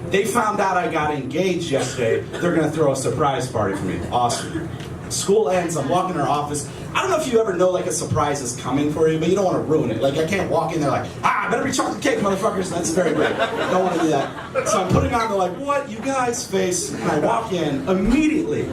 they found out I got engaged yesterday. They're going to throw a surprise party for me. Awesome. School ends. I'm walking in her office. I don't know if you ever know like a surprise is coming for you, but you don't want to ruin it. Like I can't walk in there like, better be chocolate cake, motherfuckers. That's very big. Don't want to do that. So I'm putting on the like, "What you guys" face, and I walk in immediately.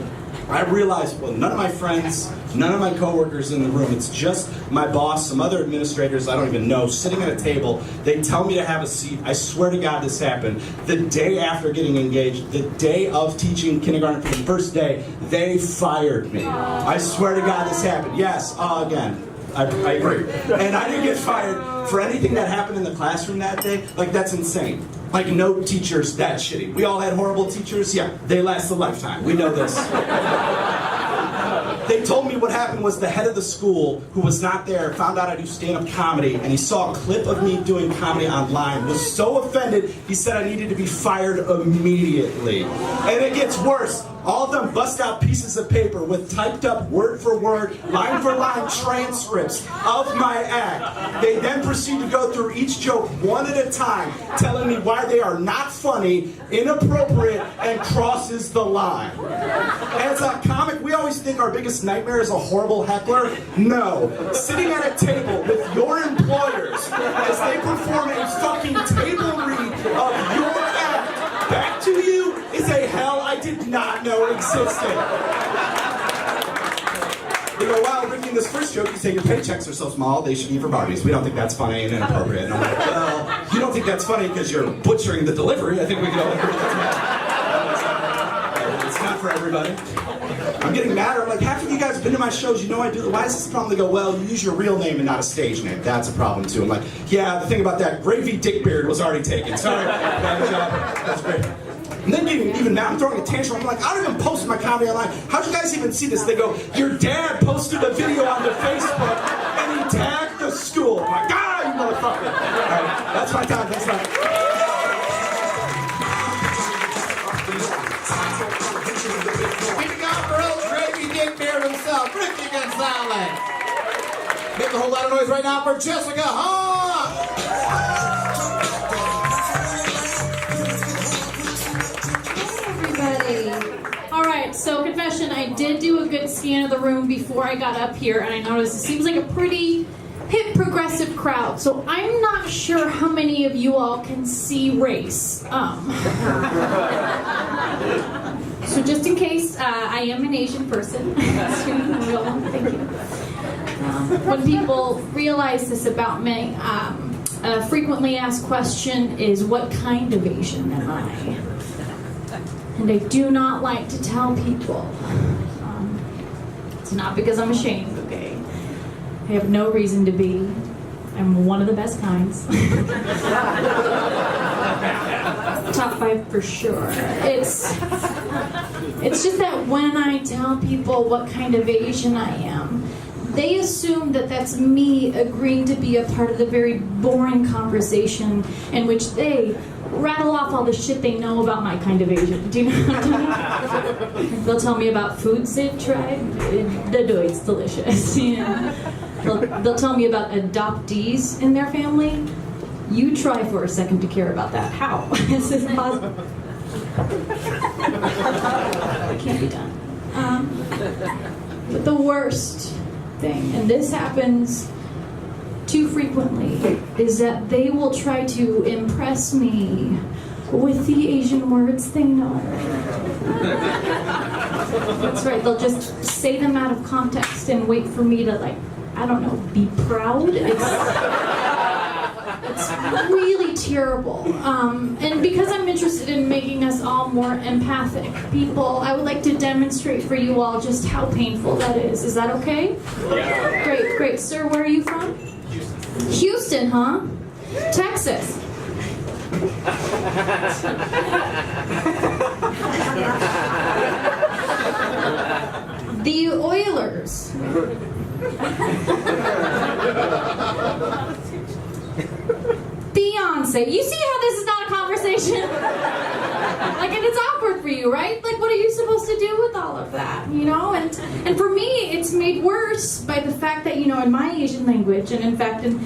I realize, well, none of my friends, none of my coworkers in the room. It's just my boss, some other administrators I don't even know, sitting at a table. They tell me to have a seat. I swear to God this happened. The day after getting engaged, the day of teaching kindergarten for the first day, they fired me. I swear to God this happened. Yes, again. I agree. And I didn't get fired for anything that happened in the classroom that day. Like, that's insane. Like, no teacher's that shitty. We all had horrible teachers. Yeah, they last a lifetime. We know this. They told me what happened was the head of the school, who was not there, found out I do stand-up comedy, and he saw a clip of me doing comedy online, was so offended, he said I needed to be fired immediately. And it gets worse. All of them bust out pieces of paper with typed up word for word, line for line transcripts of my act. They then proceed to go through each joke one at a time, telling me why they are not funny, inappropriate, and crosses the line. As a comic, we always think our biggest nightmare is a horrible heckler. No. Sitting at a table with your employers as they perform a fucking table read of your act back to you is a hell I did not know existed. They go, "Wow, Ricky, in this first joke, you say your paychecks are so small, they should be for Barbies. We don't think that's funny and inappropriate." And I'm like, "Well, you don't think that's funny because you're butchering the delivery. I think we can all agree that's not. It's not for everybody." I'm getting madder. I'm like, "Half of you guys have been to my shows. You know I do. Why is this a problem?" They go, "Well, you use your real name and not a stage name. That's a problem, too." I'm like, "Yeah, the thing about that, Gravy Dickbeard was already taken. Sorry, bad job. That's great." And then even now, I'm throwing a tantrum. I'm like, "I don't even post my comedy online. How'd you guys even see this?" They go, "Your dad posted a video onto Facebook and he tagged the school." I'm like, "Ah, you motherfucker." All right, that's my time. Thanks a lot. Speaking out for old Gravy Dickbeard himself, Ricky Gonzalez. Make a whole lot of noise right now for Jessica Hahn. did do a good scan of the room before I got up here, and I noticed it seems like a pretty hip progressive crowd. So I'm not sure how many of you all can see race. So just in case, I am an Asian person. Thank you. When people realize this about me, a frequently asked question is, what kind of Asian am I? And I do not like to tell people. It's not because I'm ashamed, okay? I have no reason to be. I'm one of the best kinds. Top 5 for sure. It's just that when I tell people what kind of Asian I am, they assume that that's me agreeing to be a part of the very boring conversation in which they rattle off all the shit they know about my kind of Asian. Do you know what I mean? They'll tell me about foods they've tried. It's delicious. Yeah. They'll tell me about adoptees in their family. You try for a second to care about that. How? This is impossible. It can't be done. But the worst thing, and this happens too frequently, is that they will try to impress me with the Asian words they know. That's right, they'll just say them out of context and wait for me to, like, I don't know, be proud. It's really terrible. And because I'm interested in making us all more empathic people, I would like to demonstrate for you all just how painful that is. Is that okay? Yeah. Great, great. Sir, where are you from? Houston, huh? Texas. The Oilers. Beyonce. You see how this is not a conversation? Like, and it's awkward for you, right? Like, what are you supposed to do with all of that, you know? And for me, it's made worse by the fact that, you know, in my Asian language, and in fact in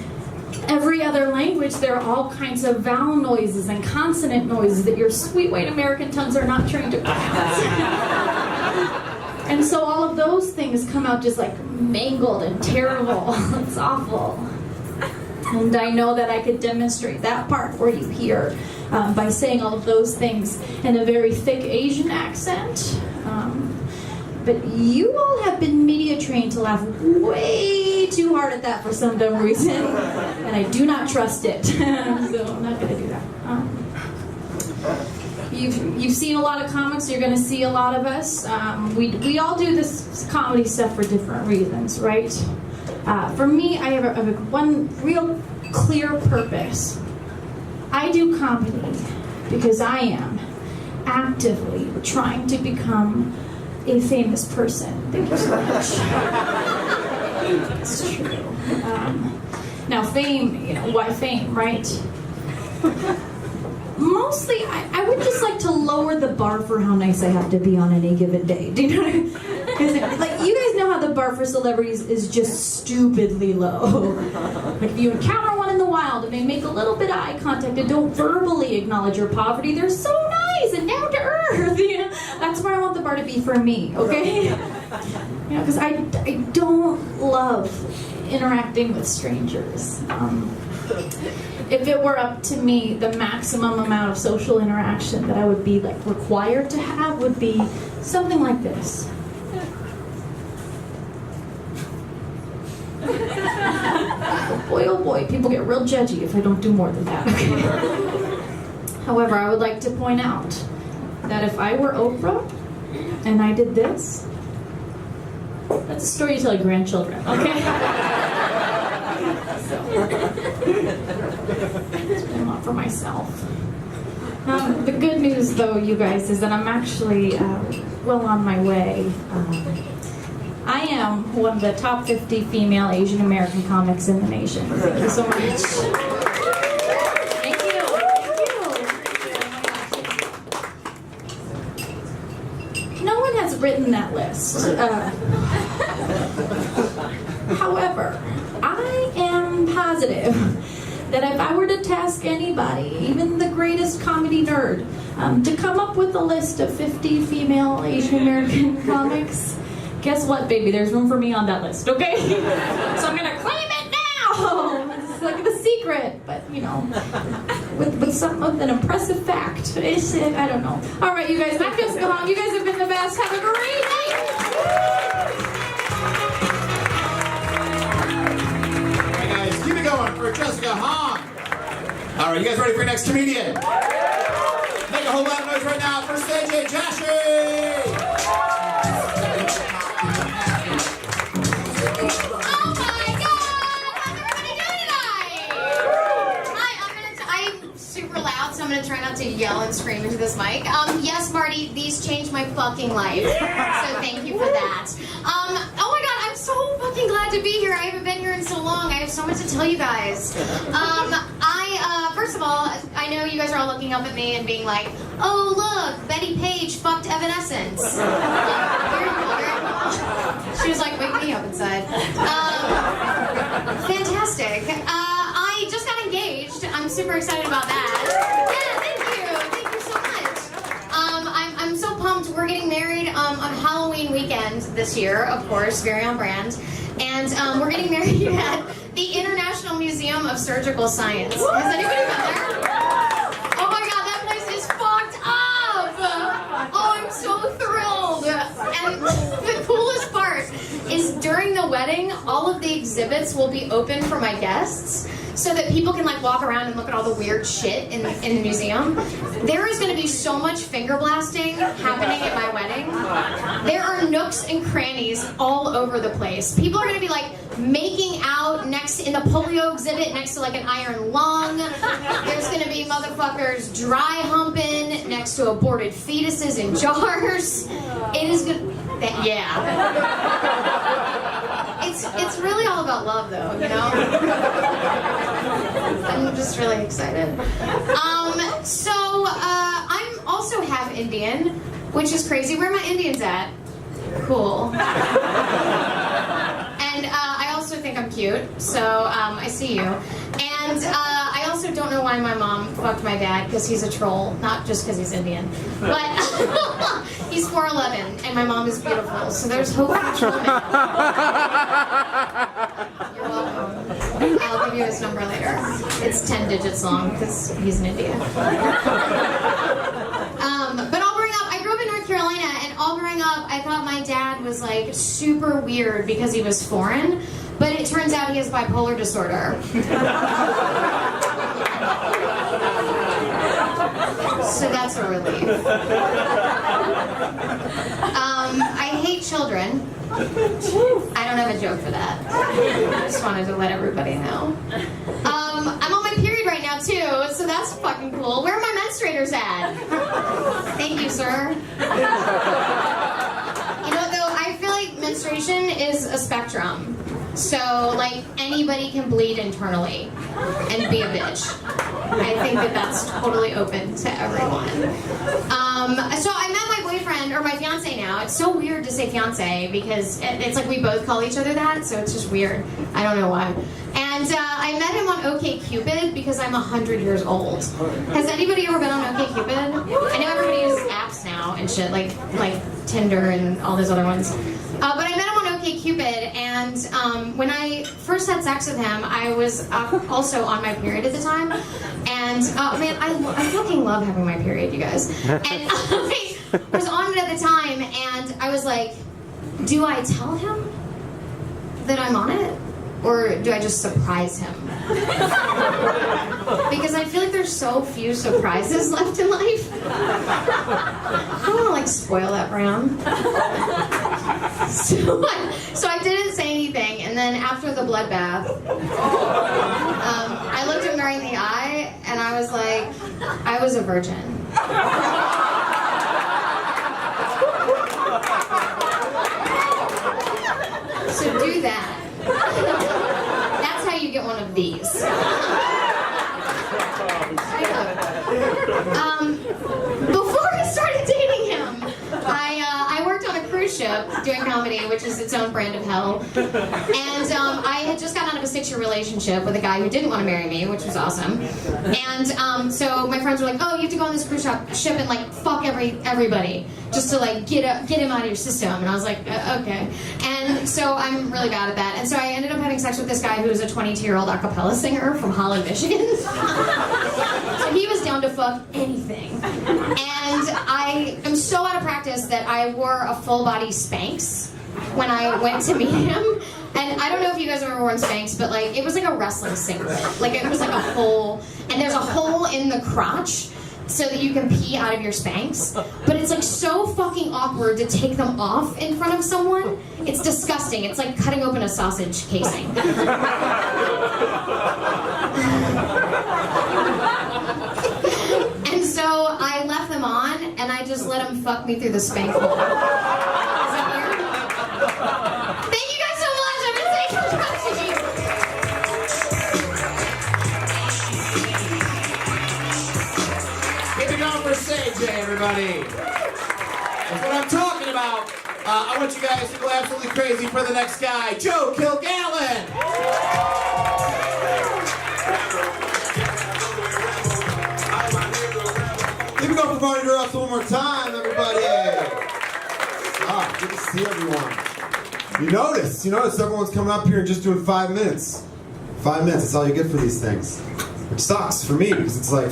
every other language, there are all kinds of vowel noises and consonant noises that your sweet white American tongues are not trained to pronounce. And so all of those things come out just like mangled and terrible. It's awful. And I know that I could demonstrate that part for you here by saying all of those things in a very thick Asian accent. But you all have been media trained to laugh way too hard at that for some dumb reason. And I do not trust it. So I'm not going to do that. You've seen a lot of comics. You're going to see a lot of us. We all do this comedy stuff for different reasons, right? For me, I have one real clear purpose. I do comedy because I am actively trying to become a famous person. Thank you so much. It's true. Now, fame, you know, why fame, right? Mostly, I would just like to lower the bar for how nice I have to be on any given day. Do you know what I mean? Because, like, you guys know how the bar for celebrities is just stupidly low. Like, if you encounter one in the wild and they make a little bit of eye contact and don't verbally acknowledge your poverty, they're so nice and down to earth. You know? That's where I want the bar to be for me, okay? You know, because I don't love interacting with strangers. If it were up to me, the maximum amount of social interaction that I would be like required to have would be something like this. Oh boy, people get real judgy if I don't do more than that. Okay? However, I would like to point out that if I were Oprah and I did this, that's a story to tell your grandchildren, okay? So, it's what I want for myself. The good news, though, you guys, is that I'm actually well on my way. I am one of the top 50 female Asian American comics in the nation. Thank you so much. Thank you. Thank you. No one has written that list. However, I am positive that if I were to task anybody, even the greatest comedy nerd, to come up with a list of 50 female Asian American comics. Guess what, baby? There's room for me on that list, okay? So I'm gonna claim it now! It's like a secret, but you know, with some of an impressive fact. It's, I don't know. All right, you guys, I'm just go home. You guys have been the best. Have a great night! Hey guys, keep it going for Jessica Hahn. All right, you guys ready for your next comedian? Make a whole lot of noise right now for Sayjal Joshi. Oh my God! How's everybody doing tonight? Hi, I'm super loud, so I'm gonna try not to yell and scream into this mic. Yes, Marty, these changed my fucking life. So thank you for that. Oh my God, I'm so fucking glad to be here. I haven't been here in so long. I have so much to tell you guys. First of all, I know you guys are all looking up at me and being like, oh look, Betty Page fucked Evanescence. Very cool, very cool. She was like, wake me up inside. Fantastic. I just got engaged. I'm super excited about that. Yeah, thank you so much. I'm so pumped. We're getting married on Halloween weekend this year, of course, very on brand. And we're getting married at the International Museum of Surgical Science. Has anybody been there? Oh my God, that place is fucked up! Oh, I'm so thrilled! And the coolest part is during the wedding, all of the exhibits will be open for my guests, so that people can like walk around and look at all the weird shit in the museum. There is going to be so much finger blasting happening at my wedding. There are nooks and crannies all over the place. People are going to be like making out next in the polio exhibit next to like an iron lung. There's going to be motherfuckers dry humping next to aborted fetuses in jars. It is good. Yeah. It's really all about love, though, you know? I'm just really excited. I'm also half Indian, which is crazy. Where are my Indians at? Cool. And I also think I'm cute, so I see you. And I also don't know why my mom fucked my dad, because he's a troll, not just because he's Indian. But he's 4'11", and my mom is beautiful, so there's hope for trolling. You're welcome. I'll give you his number later. It's 10 digits long, because he's in India. But all growing up, I grew up in North Carolina, and all growing up, I thought my dad was like super weird because he was foreign, but it turns out he has bipolar disorder. So that's a relief. I hate children. I don't have a joke for that. I just wanted to let everybody know. I'm on my period right now too, so that's fucking cool. Where are my menstruators at? Thank you, sir. You know, though, I feel like menstruation is a spectrum. So, like, anybody can bleed internally and be a bitch. I think that that's totally open to everyone. So I met my boyfriend, or my fiance now. It's so weird to say fiance because it's like we both call each other that, so it's just weird. I don't know why. And I met him on OkCupid because I'm 100 years old. Has anybody ever been on OkCupid? I know everybody uses apps now and shit, like Tinder and all those other ones. But I met him on OkCupid, and when I first had sex with him, I was also on my period at the time. And man, I fucking love having my period, you guys. And I was on it at the time, and I was like, do I tell him that I'm on it? Or do I just surprise him? Because I feel like there's so few surprises left in life. I don't want to like spoil that for him. So I didn't say anything, and then after the bloodbath, I looked him right in the eye, and I was like, I was a virgin. So do that. That's how you get one of these. Before I started dating him, I worked on a cruise ship doing comedy, which is its own brand of hell. And I had just gotten out of a 6-year relationship with a guy who didn't want to marry me, which was awesome. And so my friends were like, oh, you have to go on this cruise ship and like fuck everybody just to like get him out of your system. And I was like, okay. And so I'm really bad at that. And so I ended up having sex with this guy who was a 22-year-old a cappella singer from Holland, Michigan. So he was down to fuck anything. And I am so out of practice that I wore a full body Spanx when I went to meet him. And I don't know if you guys have ever worn Spanx, but like it was like a wrestling singlet. Like it was like a hole, and there's a hole in the crotch so that you can pee out of your Spanx. But it's like so fucking awkward to take them off in front of someone. It's disgusting. It's like cutting open a sausage casing. And so I left them on, and I just let him fuck me through the Spank hole. Is that weird? Thank you guys so much. I've been saying Keep it going for Sayjal, everybody. That's what I'm talking about. I want you guys to go absolutely crazy for the next guy, Joe Kilgallon. Keep it going for Marty DeRosa one more time, everybody. Good to see everyone. You notice everyone's coming up here and just doing 5 minutes. 5 minutes, that's all you get for these things. Which sucks for me, because it's like,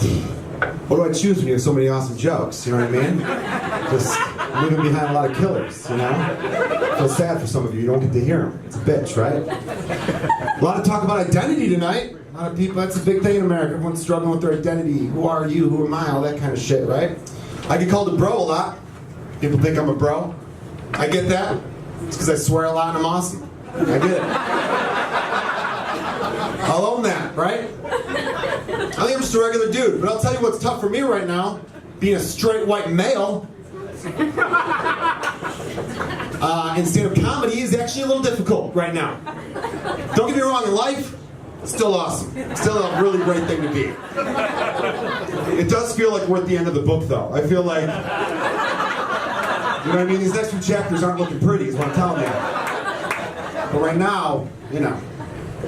what do I choose when you have so many awesome jokes? You know what I mean? Just leaving behind a lot of killers, you know? I feel sad for some of you, you don't get to hear them. It's a bitch, right? A lot of talk about identity tonight. A lot of people, that's a big thing in America. Everyone's struggling with their identity. Who are you? Who am I? All that kind of shit, right? I get called a bro a lot. People think I'm a bro. I get that. It's because I swear a lot and I'm awesome. I get it. I'll own that, right? I think I'm just a regular dude, but I'll tell you what's tough for me right now, being a straight white male. In stand-up comedy is actually a little difficult right now. Don't get me wrong, in life, still awesome. Still a really great thing to be. It does feel like we're at the end of the book, though. I feel like, you know what I mean? These next few chapters aren't looking pretty, is what I'm telling you. But right now, you know.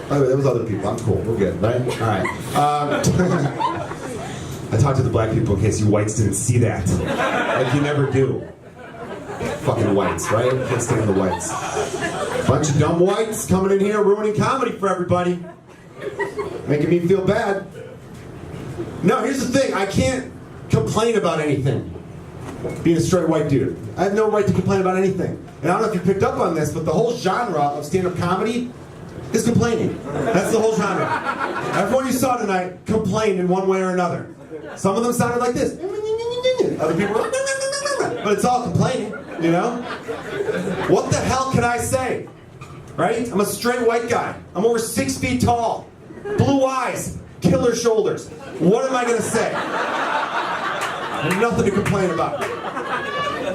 By the way, there was other people. I'm cool. We're good, right? All right. I talked to the black people in case you whites didn't see that. Like you never do. Fucking whites, right? Can't stand the whites. Bunch of dumb whites coming in here ruining comedy for everybody. Making me feel bad. No, here's the thing. I can't complain about anything. Being a straight white dude. I have no right to complain about anything. And I don't know if you picked up on this, but the whole genre of stand-up comedy is complaining. That's the whole genre. Everyone you saw tonight complained in one way or another. Some of them sounded like this. Other people were like, but it's all complaining, you know? What the hell can I say? Right? I'm a straight white guy. I'm over 6 feet tall. Blue eyes. Killer shoulders. What am I going to say? I have nothing to complain about.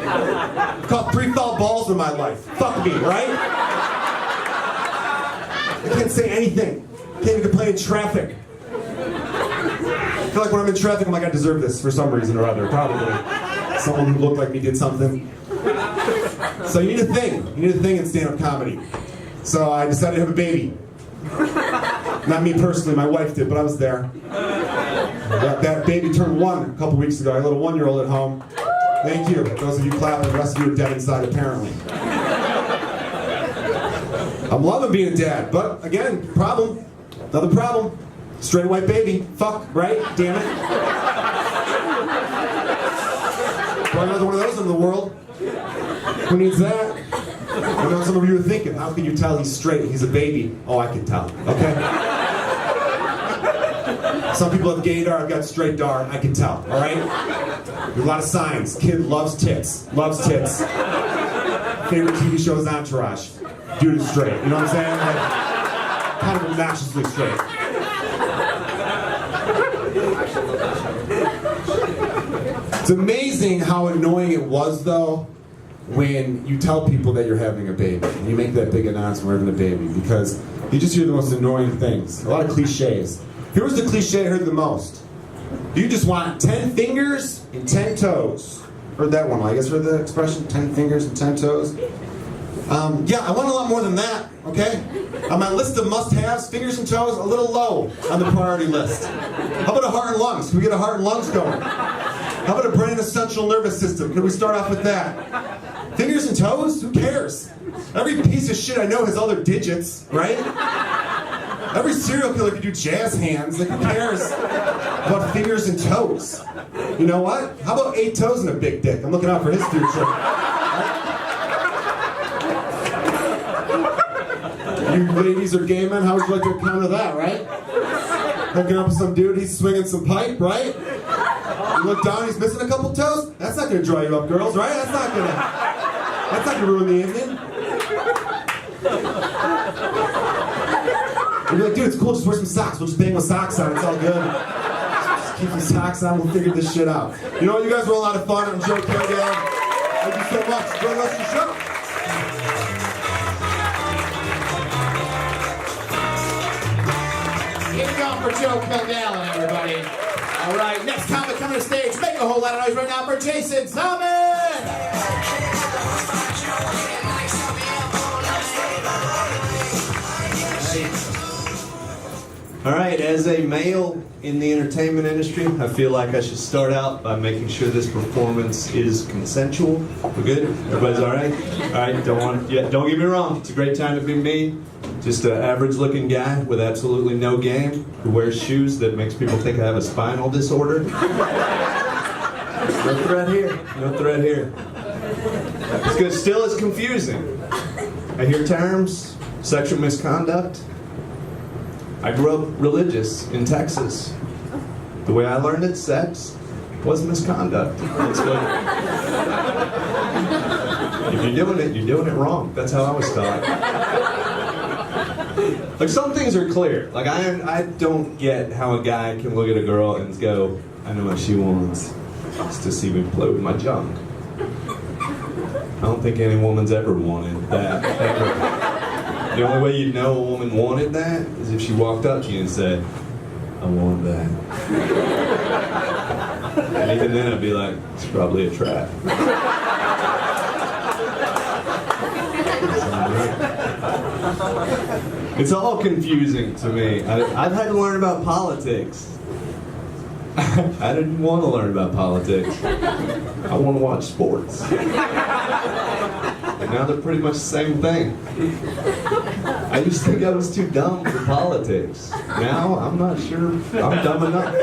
I've caught 3 foul balls in my life. Fuck me, right? I can't say anything. Can't even complain in traffic. I feel like when I'm in traffic, I'm like, I deserve this for some reason or other. Probably. Someone who looked like me did something. So you need a thing. You need a thing in stand-up comedy. So I decided to have a baby. Not me personally, my wife did, but I was there. That baby turned 1 a couple weeks ago. I had a little 1-year-old at home. Thank you. Those of you clapping, the rest of you are dead inside, apparently. I'm loving being a dad, but again, problem. Another problem. Straight white baby. Fuck, right? Damn it. Probably another one of those in the world. Who needs that? I know some of you are thinking, how can you tell he's straight? He's a baby. Oh, I can tell. Okay? Some people have gaydar, I've got straight dar. I can tell. All right? There's a lot of signs. Kid loves tits. Loves tits. Favorite TV show is Entourage. Dude is straight. You know what I'm saying? Like, kind of obnoxiously straight. It's amazing how annoying it was, though, when you tell people that you're having a baby and you make that big announcement, we're having a baby, because you just hear the most annoying things. A lot of cliches. Here was the cliche I heard the most. You just want 10 fingers and 10 toes. Heard that one, I guess. Heard the expression, 10 fingers and 10 toes? Yeah, I want a lot more than that, okay? On my list of must-haves, fingers and toes, a little low on the priority list. How about a heart and lungs? Can we get a heart and lungs going? How about a brain and central nervous system? Can we start off with that? Fingers and toes? Who cares? Every piece of shit I know has other digits, right? Every serial killer can do jazz hands. Like, who cares about fingers and toes? You know what? How about 8 toes and a big dick? I'm looking out for his future. You ladies or gay men, how would you like to counter that, right? Hooking up with some dude, he's swinging some pipe, right? You look down, he's missing a couple toes? That's not gonna dry you up, girls, right? That's not gonna ruin the evening. You'd be like, dude, it's cool, just wear some socks. We'll just bang with socks on, it's all good. Just keep some socks on, we'll figure this shit out. You know what, you guys were a lot of fun. I'm Joe Kilgallon. Thank you so much. Enjoy the rest of the show. Give it up for Joe Kilgallon, everybody. All right, next comic coming to stage. Make a whole lot of noise right now for Jason Salmon. All right, as a male in the entertainment industry, I feel like I should start out by making sure this performance is consensual. We're good? Everybody's all right? All right, don't get me wrong. It's a great time to be me. Just an average-looking guy with absolutely no game who wears shoes that makes people think I have a spinal disorder. No threat here. No threat here. It's good. Still, it's confusing. I hear terms, sexual misconduct. I grew up religious in Texas. The way I learned it, sex was misconduct. That's what, if you're doing it wrong. That's how I was taught. Like, some things are clear. Like, I don't get how a guy can look at a girl and go, I know what she wants. It's to see me play with my junk. I don't think any woman's ever wanted that, ever. The only way you'd know a woman wanted that is if she walked up to you and said, I want that. And even then I'd be like, it's probably a trap. It's all confusing to me. I've had to learn about politics. I didn't want to learn about politics. I want to watch sports. And now they're pretty much the same thing. I used to think I was too dumb for politics. Now, I'm not sure I'm dumb enough.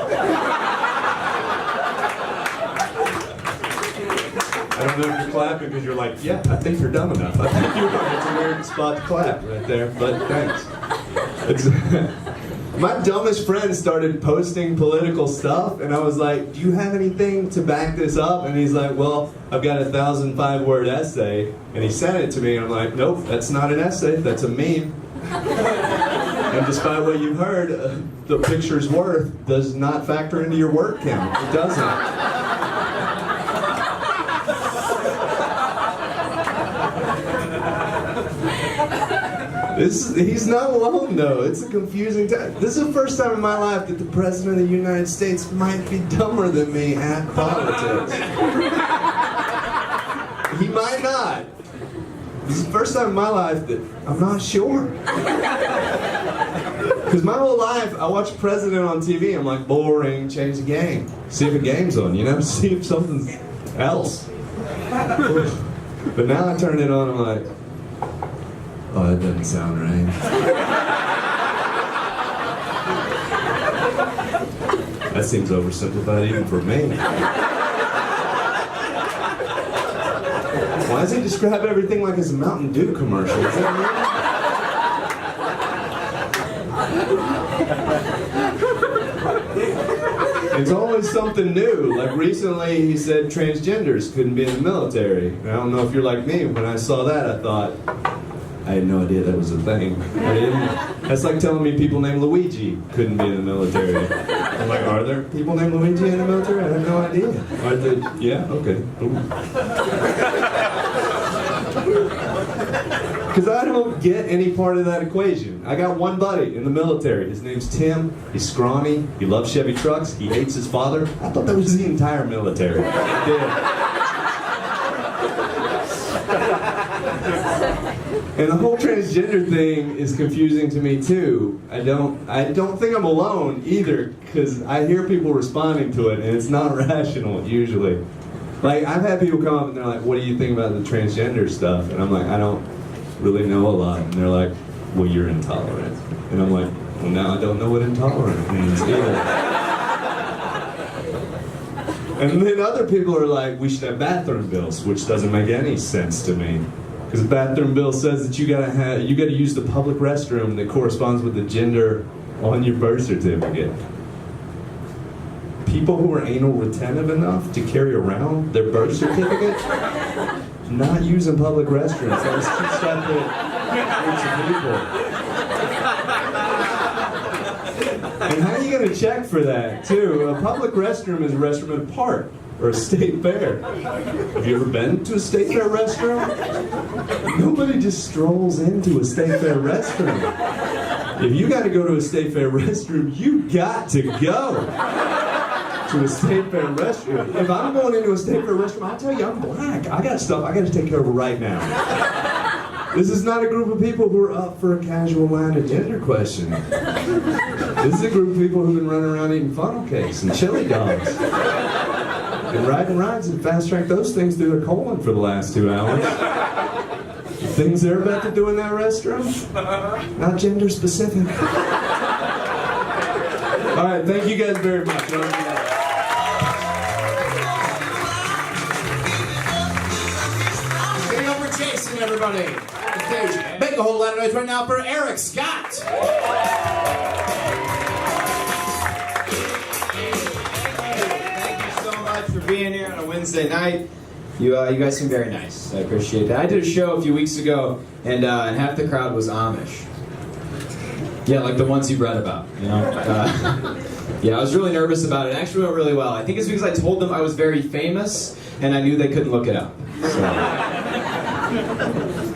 I don't know if you're clapping because you're like, yeah, I think you're dumb enough. I think you're right. It's a weird spot to clap right there, but thanks. My dumbest friend started posting political stuff, and I was like, do you have anything to back this up? And he's like, well, I've got a 1,005-word essay. And he sent it to me, and I'm like, nope, that's not an essay, that's a meme. And despite what you've heard, the picture's worth does not factor into your word count. It doesn't. He's not alone, though. It's a confusing time. This is the first time in my life that the President of the United States might be dumber than me at politics. He might not. This is the first time in my life that I'm not sure. Because my whole life, I watch President on TV, I'm like, boring, change the game. See if a game's on, you know? See if something's else. But now I turn it on, I'm like, oh, that doesn't sound right. That seems oversimplified even for me. Why does he describe everything like it's a Mountain Dew commercial? Is that right? It's always something new. Like recently he said transgenders couldn't be in the military. And I don't know if you're like me, when I saw that I thought, I had no idea that was a thing. That's like telling me people named Luigi couldn't be in the military. I'm like, are there people named Luigi in the military? I have no idea. Are they, yeah? Okay. Because I don't get any part of that equation. I got one buddy in the military. His name's Tim. He's scrawny. He loves Chevy trucks. He hates his father. I thought that was the entire military. Yeah. And the whole transgender thing is confusing to me too. I don't think I'm alone either, because I hear people responding to it and it's not rational usually. Like, I've had people come up and they're like, what do you think about the transgender stuff? And I'm like, I don't really know a lot. And they're like, well, you're intolerant. And I'm like, well, now I don't know what intolerant means either. And then other people are like, we should have bathroom bills, which doesn't make any sense to me. Because the bathroom bill says that you gotta use the public restroom that corresponds with the gender on your birth certificate. People who are anal retentive enough to carry around their birth certificate, not using public restrooms. That was two separate groups of people. And how are you going to check for that, too? A public restroom is a restroom in a park or a state fair. Have you ever been to a state fair restroom? Nobody just strolls into a state fair restroom. If you got to go to a state fair restroom, you got to go to a state fair restroom. If I'm going into a state fair restroom, I'll tell you, I'm black. I got stuff I got to take care of right now. This is not a group of people who are up for a casual line of gender question. This is a group of people who've been running around eating funnel cakes and chili dogs. And riding rides and fast track those things through their colon for the last 2 hours. The things they're about to do in that restroom, not gender specific. All right, thank you guys very much. Give it up for Jason, everybody. Make a whole lot of noise right now for Erik Scott. Thank you so much for being here on a Wednesday night. You guys seem very nice. I appreciate that. I did a show a few weeks ago, and half the crowd was Amish. Yeah, like the ones you've read about, you know? Yeah, I was really nervous about it. It actually went really well. I think it's because I told them I was very famous, and I knew they couldn't look it up. So,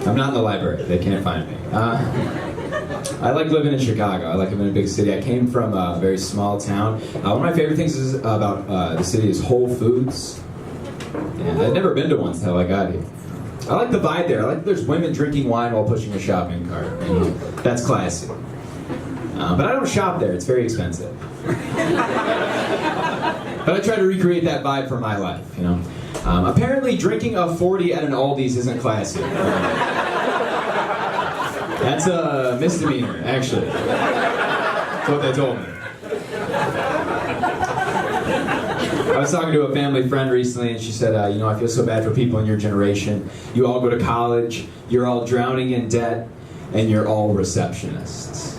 I'm not in the library. They can't find me. I like living in Chicago. I like living in a big city. I came from a very small town. One of my favorite things about the city is Whole Foods. And I'd never been to one until I got here. I like the vibe there. I like that there's women drinking wine while pushing a shopping cart. You know, that's classy. But I don't shop there. It's very expensive. But I try to recreate that vibe for my life, you know. Apparently, drinking a 40 at an Aldi's isn't classy. That's a misdemeanor, actually. That's what they told me. I was talking to a family friend recently, and she said, you know, I feel so bad for people in your generation. You all go to college, you're all drowning in debt, and you're all receptionists.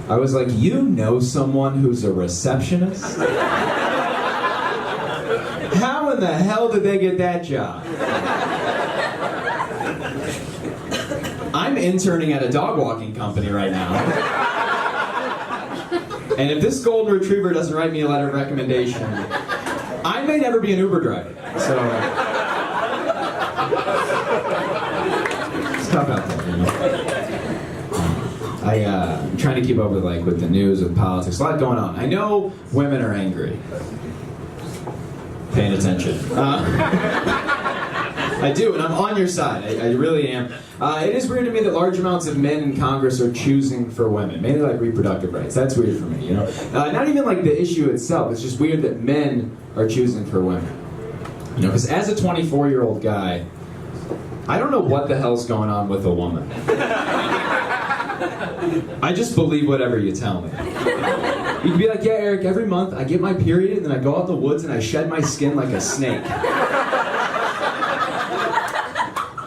I was like, you know someone who's a receptionist? How in the hell did they get that job? I'm interning at a dog walking company right now. And if this golden retriever doesn't write me a letter of recommendation, I may never be an Uber driver. So, it's tough out there, you know? I'm trying to keep up with the news, with politics. A lot going on. I know women are angry. Paying attention. I do, and I'm on your side. I really am. It is weird to me that large amounts of men in Congress are choosing for women, mainly like reproductive rights. That's weird for me, you know. Not even like the issue itself. It's just weird that men are choosing for women. You know, because as a 24-year-old guy, I don't know what the hell's going on with a woman. I just believe whatever you tell me. You can be like, yeah, Eric, every month I get my period and then I go out the woods and I shed my skin like a snake.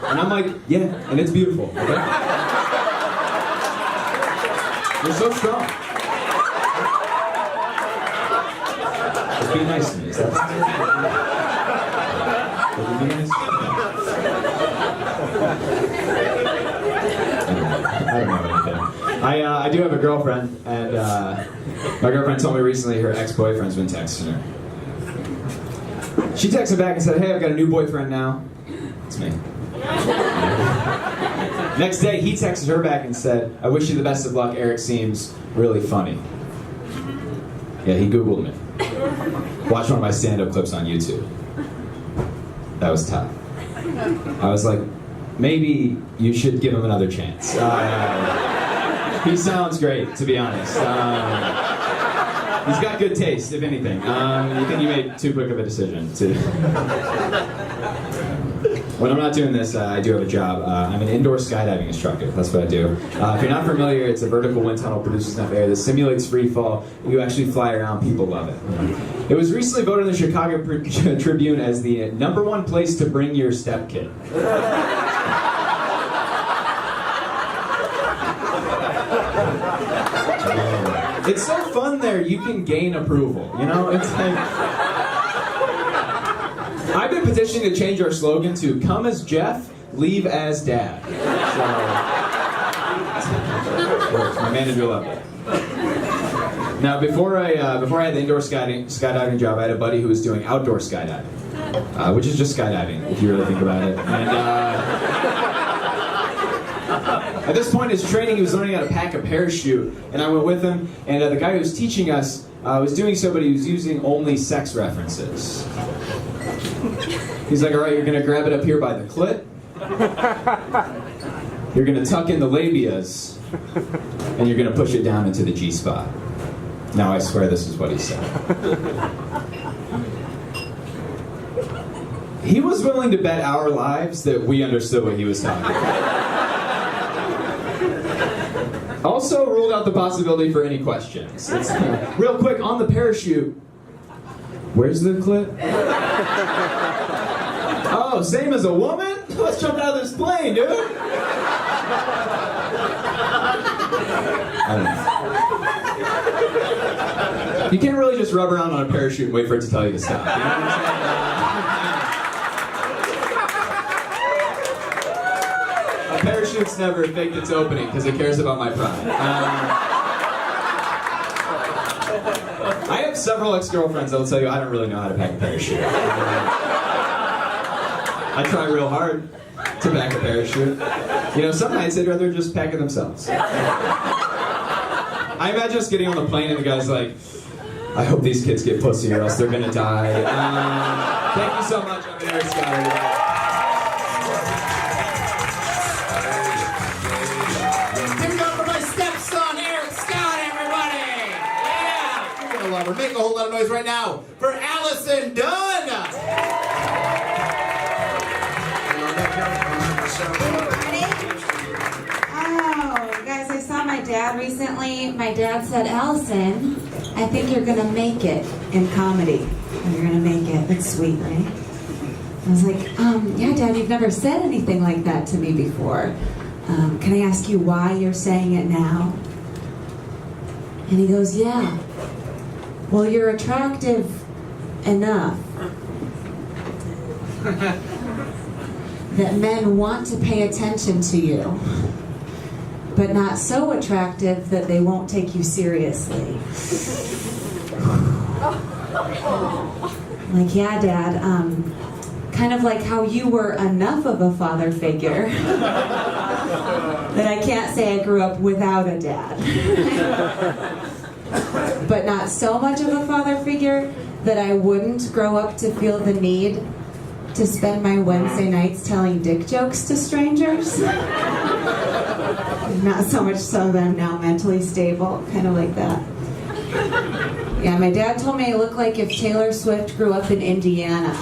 And I'm like, yeah, and it's beautiful, okay? You're so strong. Just be nice to me. Is that Would you be nice? I don't know anything. I do have a girlfriend, and my girlfriend told me recently her ex-boyfriend's been texting her. She texted back and said, hey, I've got a new boyfriend now. It's me. Next day, he texted her back and said, I wish you the best of luck, Eric seems really funny. Yeah, he Googled me. Watch one of my stand-up clips on YouTube. That was tough. I was like, maybe you should give him another chance. He sounds great, to be honest. He's got good taste, if anything. You think you made too quick of a decision to... When I'm not doing this, I do have a job. I'm an indoor skydiving instructor. That's what I do. If you're not familiar, it's a vertical wind tunnel, produces enough air that simulates free fall. You actually fly around, people love it. It was recently voted in the Chicago Tribune as the #1 place to bring your stepkid. It's so fun there, you can gain approval, you know? It's like... I've been petitioning to change our slogan to "Come as Jeff, leave as Dad." So, my manager will love it. Now, before I had the indoor skydiving job, I had a buddy who was doing outdoor skydiving, which is just skydiving, if you really think about it. And at this point in his training, he was learning how to pack a parachute, and I went with him. And the guy who was teaching us was doing so, but he was using only sex references. He's like, all right, you're going to grab it up here by the clit. You're going to tuck in the labias. And you're going to push it down into the G-spot. Now, I swear this is what he said. He was willing to bet our lives that we understood what he was talking about. Also ruled out the possibility for any questions. Real quick, on the parachute, where's the clit? Oh, same as a woman? Let's jump out of this plane, dude! I don't know. You can't really just rub around on a parachute and wait for it to tell you to stop. You know what I'm saying? A parachute's never faked its opening because it cares about my pride. I have several ex-girlfriends that will tell you I don't really know how to pack a parachute. I try real hard to pack a parachute. You know, some nights they'd rather just pack it themselves. I imagine just getting on the plane and the guy's like, I hope these kids get pussy or else they're gonna die. Thank you so much. I'm Erik Scott, everybody. Give it up for my stepson, Erik Scott, everybody! Yeah! You're gonna love her. Make a whole lot of noise right now for Allison Dunne! Oh, guys, I saw my dad recently. My dad said, Allison, I think you're gonna make it in comedy. You're gonna make it. That's sweet, right? I was like, yeah, Dad, you've never said anything like that to me before. Can I ask you why you're saying it now? And he goes, yeah. Well, you're attractive enough that men want to pay attention to you, but not so attractive that they won't take you seriously. Like, yeah, Dad, kind of like how you were enough of a father figure that I can't say I grew up without a dad. But not so much of a father figure that I wouldn't grow up to feel the need to spend my Wednesday nights telling dick jokes to strangers. Not so much so that I'm now mentally stable, kind of like that. Yeah, my dad told me I look like if Taylor Swift grew up in Indiana.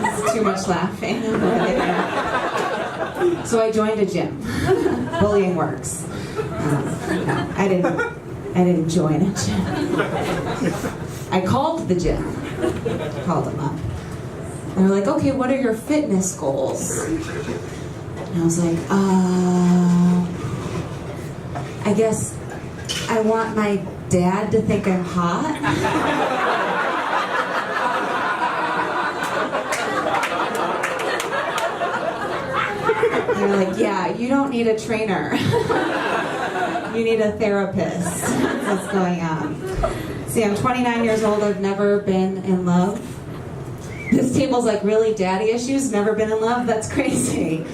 It's too much laughing. So I joined a gym. Bullying works. No, I didn't join a gym. I called the gym. Called them up. And they're like, okay, what are your fitness goals? And I was like, I guess I want my dad to think I'm hot. And they're like, yeah, you don't need a trainer. You need a therapist. What's going on? See, I'm 29 years old. I've never been in love. This table's like, really, daddy issues? Never been in love? That's crazy.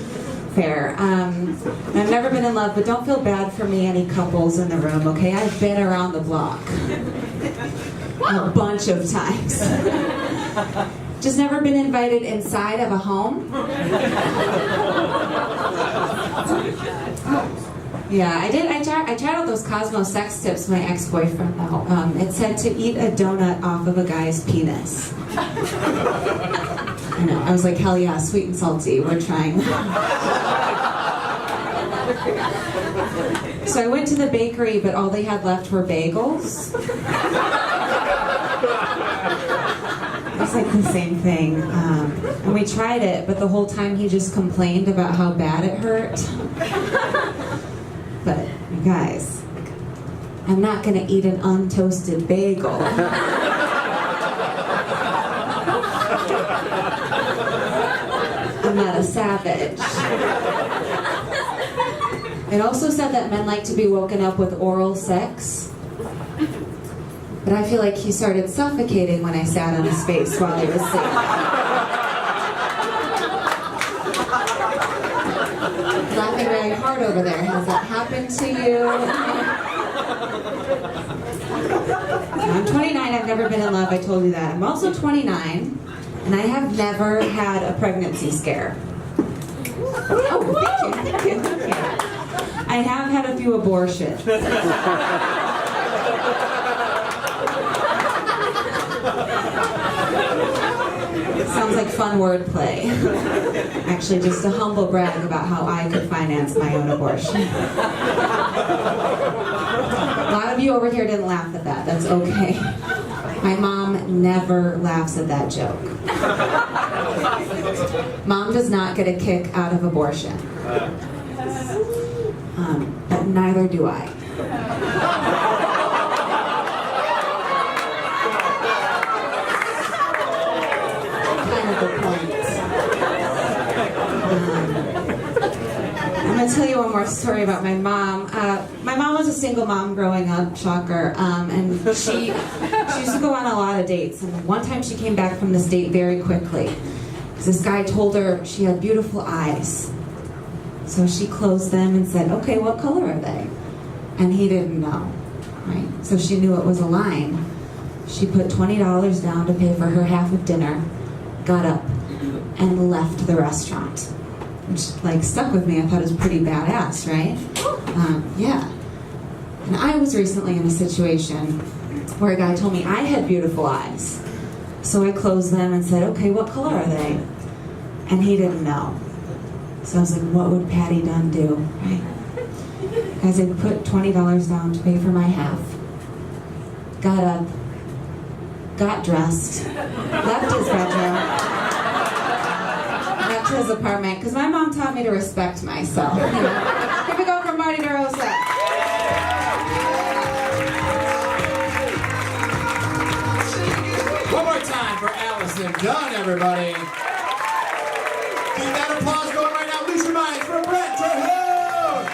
Fair. I've never been in love, but don't feel bad for me, any couples in the room, okay? I've been around the block. a bunch of times. Just never been invited inside of a home. Yeah, I did. I tried out those Cosmo sex tips my ex-boyfriend though. It said to eat a donut off of a guy's penis. I know. I was like, hell yeah, sweet and salty. We're trying. So I went to the bakery, but all they had left were bagels. It's like the same thing. And we tried it, but the whole time he just complained about how bad it hurt. But you guys, I'm not gonna eat an untoasted bagel. I'm not a savage. It also said that men like to be woken up with oral sex. But I feel like he started suffocating when I sat on his face while he was sleeping. Laughing very hard over there. Has that happened to you? I'm 29, I've never been in love, I told you that. I'm also 29, and I have never had a pregnancy scare. Oh, thank you. I have had a few abortions. Sounds like fun wordplay. Actually, just a humble brag about how I could finance my own abortion. A lot of you over here didn't laugh at that. That's okay. My mom never laughs at that joke. Mom does not get a kick out of abortion. But neither do I. I'm going to tell you one more story about my mom. My mom was a single mom growing up, shocker, and she used to go on a lot of dates. And one time she came back from this date very quickly because this guy told her she had beautiful eyes. So she closed them and said, okay, what color are they? And he didn't know, right? So she knew it was a line. She put $20 down to pay for her half of dinner, got up, and left the restaurant. Which, like, stuck with me. I thought it was pretty badass, right? Yeah. And I was recently in a situation where a guy told me I had beautiful eyes. So I closed them and said, okay, what color are they? And he didn't know. So I was like, what would Patty Dunne do, right? As I put $20 down to pay for my half, got up, got dressed, left his bedroom, left his apartment, because my mom taught me to respect myself. Here we go from Marty DeRosa. One more time for Allison Dunne, everybody. Keep that applause going right now. Lose your minds for Brent Terhune.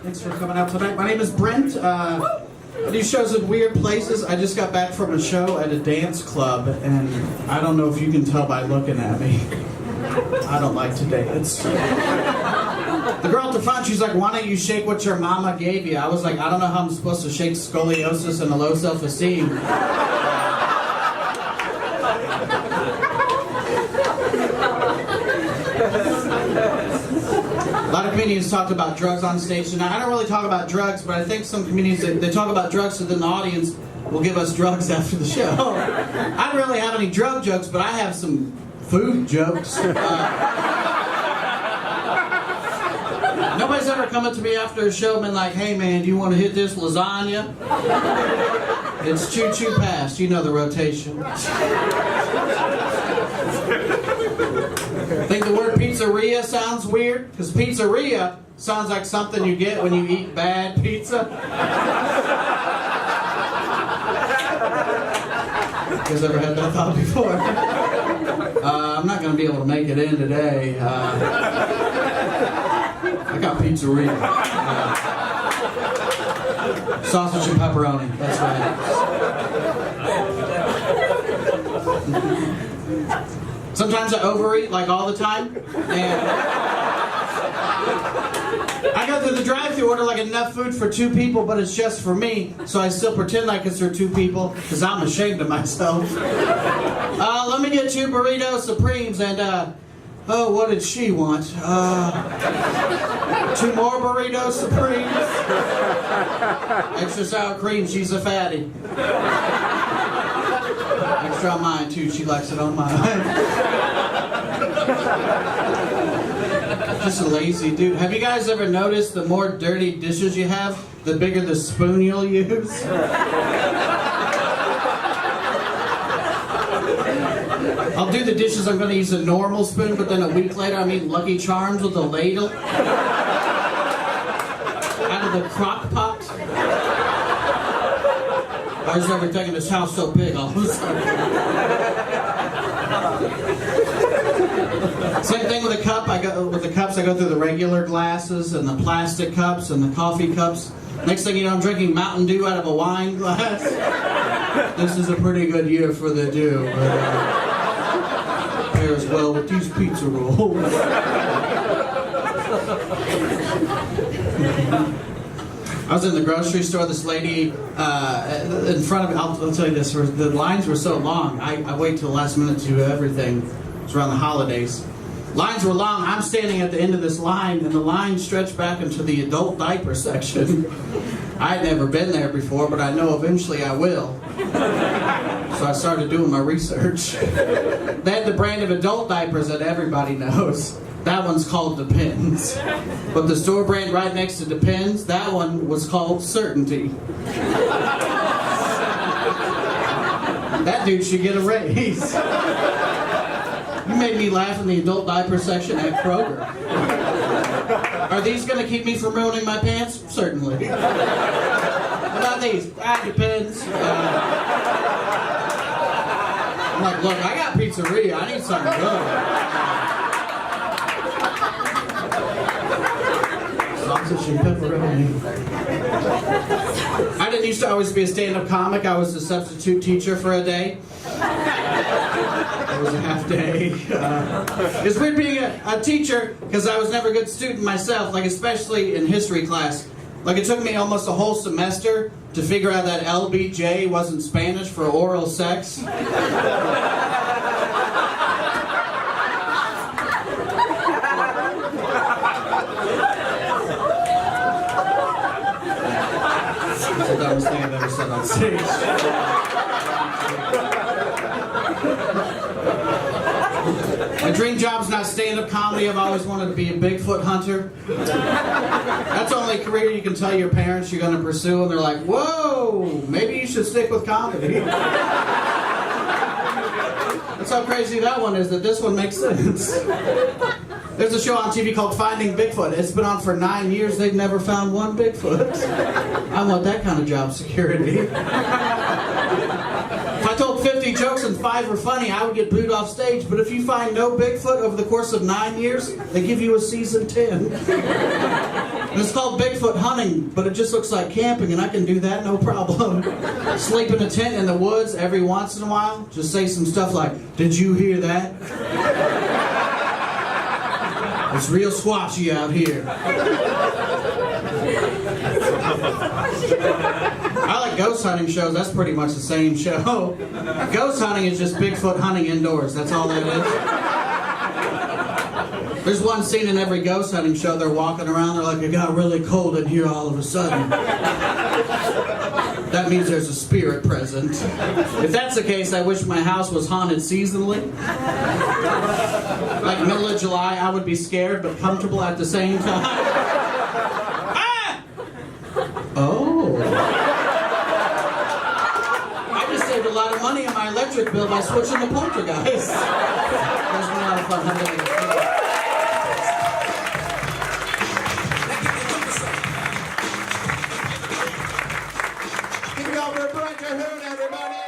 Thanks for coming out tonight. My name is Brent. I do shows in weird places. I just got back from a show at a dance club, and I don't know if you can tell by looking at me. I don't like to dance. The girl at the front, she's like, why don't you shake what your mama gave you? I was like, I don't know how I'm supposed to shake scoliosis and a low self-esteem. A lot of comedians talked about drugs on stage tonight. I don't really talk about drugs, but I think some comedians, they talk about drugs so then the audience will give us drugs after the show. I don't really have any drug jokes, but I have some food jokes. Nobody's ever come up to me after a show and been like, hey man, do you want to hit this lasagna? It's choo-choo past, you know the rotation. Think the word pizzeria sounds weird? Because pizzeria sounds like something you get when you eat bad pizza. You guys ever had that thought before? I'm not going to be able to make it in today. I got pizzeria. Sausage and pepperoni, that's right. Sometimes I overeat, like all the time, and I go through the drive-thru, order like enough food for 2 people, but it's just for me, so I still pretend like it's for 2 people, because I'm ashamed of myself. Let me get 2 burrito supremes and, oh, what did she want? 2 more burrito supremes. Extra sour cream, she's a fatty. Extra on mine, too, she likes it on mine. Just a lazy dude. Have you guys ever noticed the more dirty dishes you have, the bigger the spoon you'll use? I'll do the dishes, I'm going to use a normal spoon, but then a week later I'm eating Lucky Charms with a ladle. Out of the crock pot. Why is everything in this house so big all of a sudden? Same thing with a cup. With the cups, I go through the regular glasses and the plastic cups and the coffee cups. Next thing you know, I'm drinking Mountain Dew out of a wine glass. This is a pretty good year for the dew. Pairs well with these pizza rolls. I was in the grocery store, this lady in front of me, I'll tell you this, the lines were so long, I wait till the last minute to do everything. It's around the holidays. Lines were long, I'm standing at the end of this line, and the line stretched back into the adult diaper section. I'd never been there before, but I know eventually I will. So I started doing my research. They had the brand of adult diapers that everybody knows. That one's called Depends. But the store brand right next to Depends, that one was called Certainty. That dude should get a raise. You made me laugh in the adult diaper section at Kroger. Are these going to keep me from ruining my pants? Certainly. What about these? Depends. I'm like, look, I got pizzeria. I need something good. Sausage and pepperoni. I didn't used to always be a stand-up comic. I was a substitute teacher for a day. It was a half day. It's weird being a teacher because I was never a good student myself, like especially in history class. Like it took me almost a whole semester to figure out that LBJ wasn't Spanish for oral sex. That's the dumbest thing I've ever said on stage. My dream job's not stand-up comedy. I've always wanted to be a Bigfoot hunter. That's the only career you can tell your parents you're going to pursue, and they're like, whoa, maybe you should stick with comedy. That's how crazy that one is, that this one makes sense. There's a show on TV called Finding Bigfoot. It's been on for 9 years. They've never found one Bigfoot. I want that kind of job security. If I told 50 jokes and 5 were funny, I would get booed off stage. But if you find no Bigfoot over the course of 9 years, they give you a season 10. And it's called Bigfoot hunting, but it just looks like camping, and I can do that no problem. Sleep in a tent in the woods every once in a while. Just say some stuff like, "Did you hear that? It's real squatchy out here." I like ghost hunting shows. That's pretty much the same show. Ghost hunting is just Bigfoot hunting indoors. That's all that is. There's one scene in every ghost hunting show. They're walking around. They're like, "It got really cold in here all of a sudden." That means there's a spirit present. If that's the case, I wish my house was haunted seasonally. Like middle of July, I would be scared but comfortable at the same time. Ah! Oh. I just saved a lot of money on my electric bill by switching to poltergeist. There's been a lot of fun hunting. Give it up for Brent Terhune, everybody!